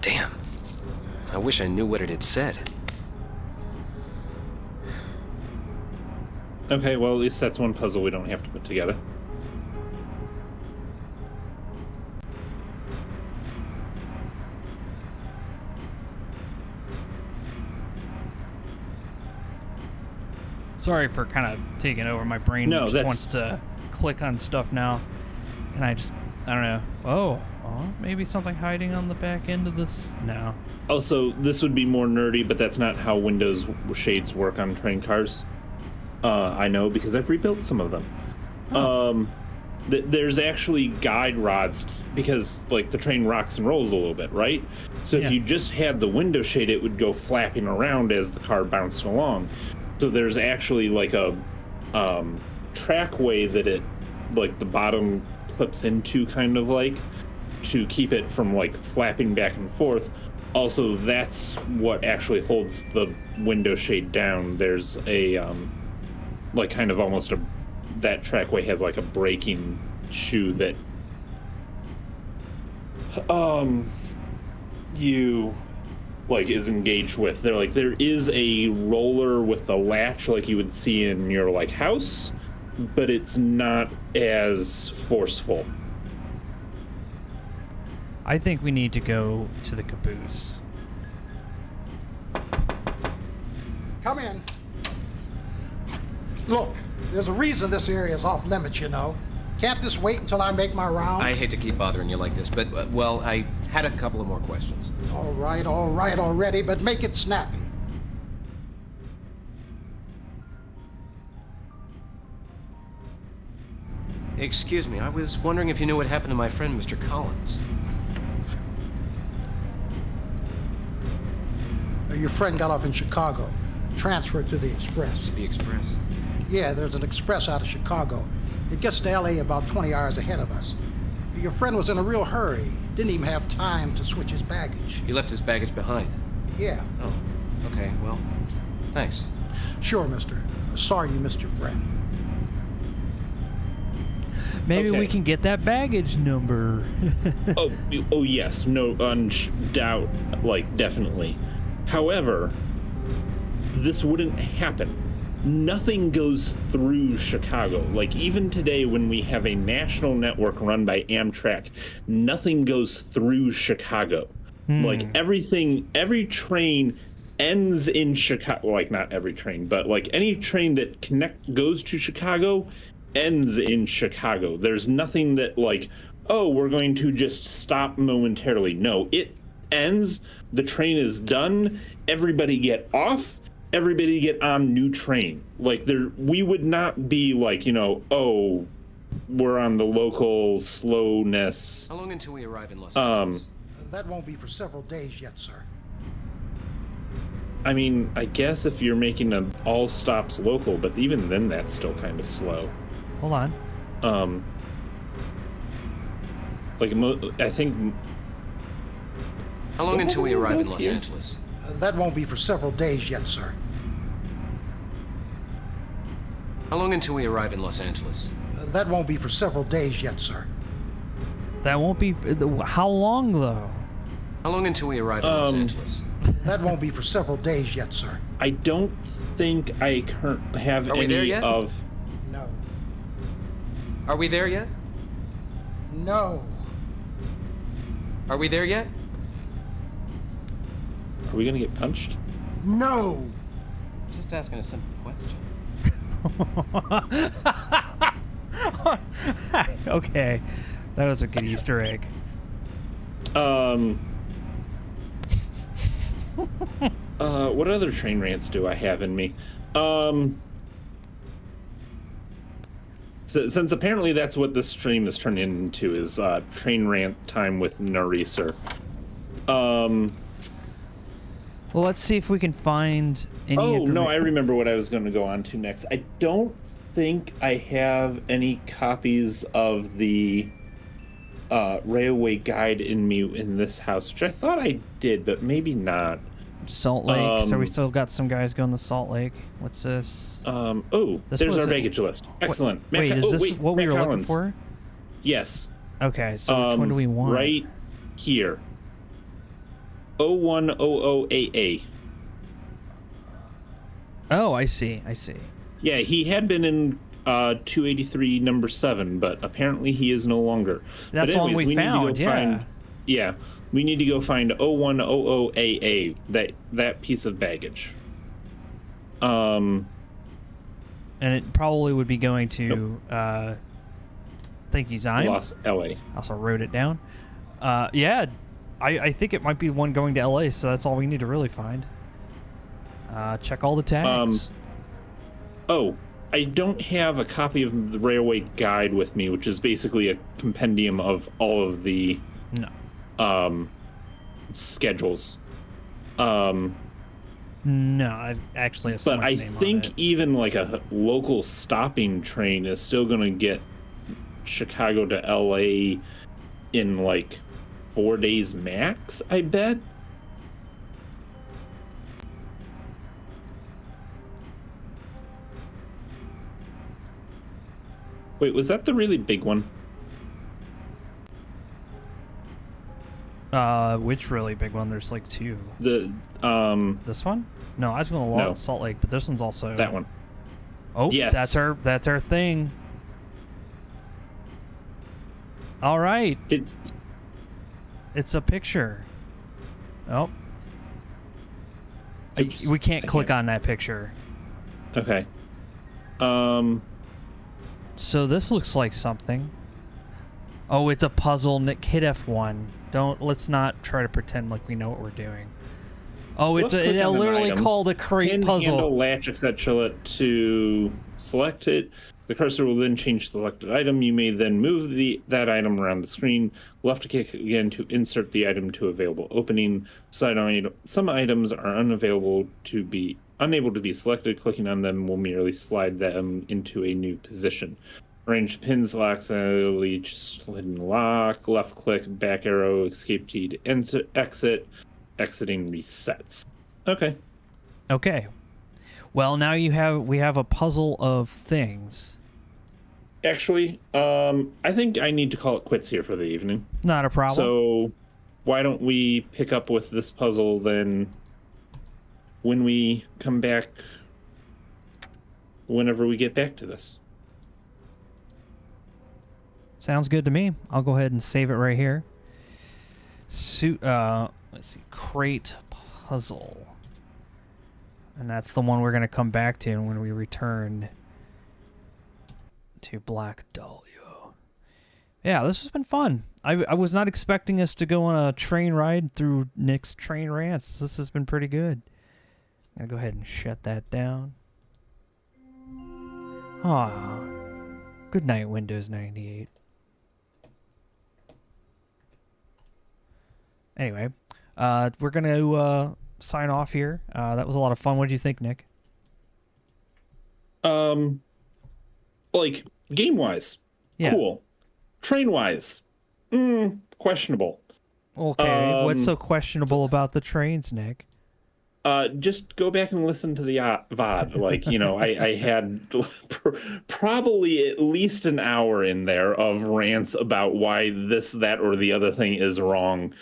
Damn. I wish I knew what it had said. Okay, well, at least that's one puzzle we don't have to put together. Sorry for kind of taking over. My brain No, just that's- wants to click on stuff now. And I don't know. Oh, maybe something hiding on the back end of this now. Also, this would be more nerdy, but that's not how Windows shades work on train cars. I know because I've rebuilt some of them. There's actually guide rods because, like, the train rocks and rolls a little bit, right? So Yeah. if you just had the window shade, it would go flapping around as the car bounced along. So there's actually like a trackway that it, like the bottom clips into, kind of like, to keep it from like flapping back and forth. Also, that's what actually holds the window shade down. There's a like kind of almost that trackway has like a braking shoe that you like is engaged with. There is a roller with the latch like you would see in your like house, but it's not as forceful. I think we need to go to the caboose. Come in. Look, there's a reason this area is off limits, you know. Can't this wait until I make my rounds? I hate to keep bothering you like this, but, well, I had a couple of more questions. All right already, but make it snappy. Excuse me, I was wondering if you knew what happened to my friend, Mr. Collins. Your friend got off in Chicago, transferred to the Express. The Express? Yeah, there's an express out of Chicago. It gets to L.A. about 20 hours ahead of us. Your friend was in a real hurry. Didn't even have time to switch his baggage. He left his baggage behind? Yeah. Oh, okay, well, thanks. Sure, mister. Sorry you missed your friend. Maybe Okay. we can get that baggage number. Oh yes, no doubt, like definitely. However, this wouldn't happen. Nothing goes through Chicago. Like even today when we have a national network run by Amtrak, nothing goes through Chicago. Like every train ends in Chicago. Like not every train, but like any train that goes to Chicago ends in Chicago. There's nothing that like, oh, we're going to just stop momentarily. No, it ends, the train is done, everybody get off, everybody get on new train. Like we would not be like, you know, oh, we're on the local slowness. How long until we arrive in Los Angeles? That won't be for several days yet, sir. I mean, I guess if you're making all stops local, but even then that's still kind of slow. Hold on. Like I think. How long until we arrive in Los Angeles? That won't be for several days yet, sir. How long until we arrive in Los Angeles? That won't be for several days yet, sir. That won't be. How long though? How long until we arrive in Los Angeles? That won't be for several days yet, sir. I don't think I have Are we there any yet? of. No. Are we there yet? No. Are we there yet? Are we gonna get punched? No. Just asking a simple question. Okay, that was a good Easter egg. What other train rants do I have in me? Since apparently that's what this stream is turned into, is train rant time with Naresar. Well, let's see if we can find any. Oh no, I remember what I was going to go on to next. I don't think I have any copies of the railway guide in me in this house, which I thought I did, but maybe not. Salt Lake. So we still got some guys going to Salt Lake. What's this? Oh, This there's was our a- baggage list. Excellent. Wait, is this what we Matt were looking Collins. for? Yes. Okay, so which one do we want? Right here. 0100AA. Oh, I see. I see. Yeah, he had been in 283 number 7, but apparently he is no longer. That's but the one anyways, we need to go found, yeah. find, yeah, we need to go find 0100AA, that piece of baggage. And it probably would be going to thank you, Zion. Los LA. Also wrote it down. Yeah, I think it might be one going to LA, so that's all we need to really find. Check all the tags. Oh, I don't have a copy of the railway guide with me, which is basically a compendium of all of the No. schedules. No, it actually has But I name on think it. even like a local stopping train is still going to get Chicago to LA in like 4 days max, I bet. Wait, was that the really big one? Which really big one? There's like two. The This one? No, I was going to No. Salt Lake, but this one's also that one. Oh, Yes. that's our thing. All right, it's a picture. Oh, Oops, we can't I click can't. on that picture. Okay. So this looks like something. Oh, it's a puzzle. Nick, hit F1. Let's not try to pretend like we know what we're doing. Oh, Let's click it's on an literally item. called a crate Pin, puzzle. handle, latch, etc. to select it. The cursor will then change the selected item. You may then move that item around the screen. Left click again to insert the item to available opening. Some items are unable to be selected. Clicking on them will merely slide them into a new position. Arrange pins, locks, each hidden lock. Left click, back arrow, escape key to exit. Exiting resets. Okay. Well, now we have a puzzle of things. Actually, I think I need to call it quits here for the evening. Not a problem. So, why don't we pick up with this puzzle then when we come back, whenever we get back to this? Sounds good to me. I'll go ahead and save it right here. Let's see, crate puzzle. And that's the one we're going to come back to when we return to Black Dahlia. Yeah, this has been fun. I was not expecting us to go on a train ride through Nick's train rants. This has been pretty good. I'm going to go ahead and shut that down. Ah, good night, Windows 98. Anyway, we're going to sign off here. That was a lot of fun. What did you think, Nick? Like, game-wise, Yeah. cool. Train-wise, questionable. Okay, what's so questionable about the trains, Nick? Just go back and listen to the VOD. Like, you know, I had probably at least an hour in there of rants about why this, that, or the other thing is wrong.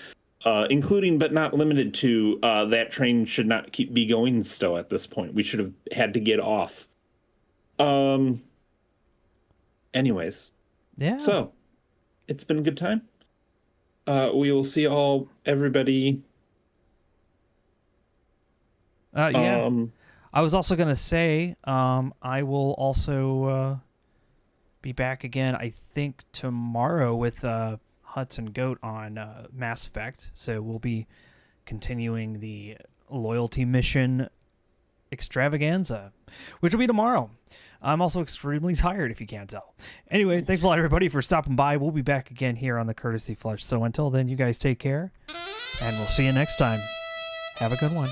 Including but not limited to that train should not be going still at this point. We should have had to get off. Anyways. Yeah. So, it's been a good time. We will see everybody. Yeah. I was also going to say, I will also be back again, I think, tomorrow with Hatt and Goat on Mass Effect. So we'll be continuing the loyalty mission extravaganza, which will be tomorrow. I'm also extremely tired, if you can't tell. Anyway, thanks a lot, everybody, for stopping by. We'll be back again here on the Courtesy Flush. So until then, you guys take care, and we'll see you next time. Have a good one.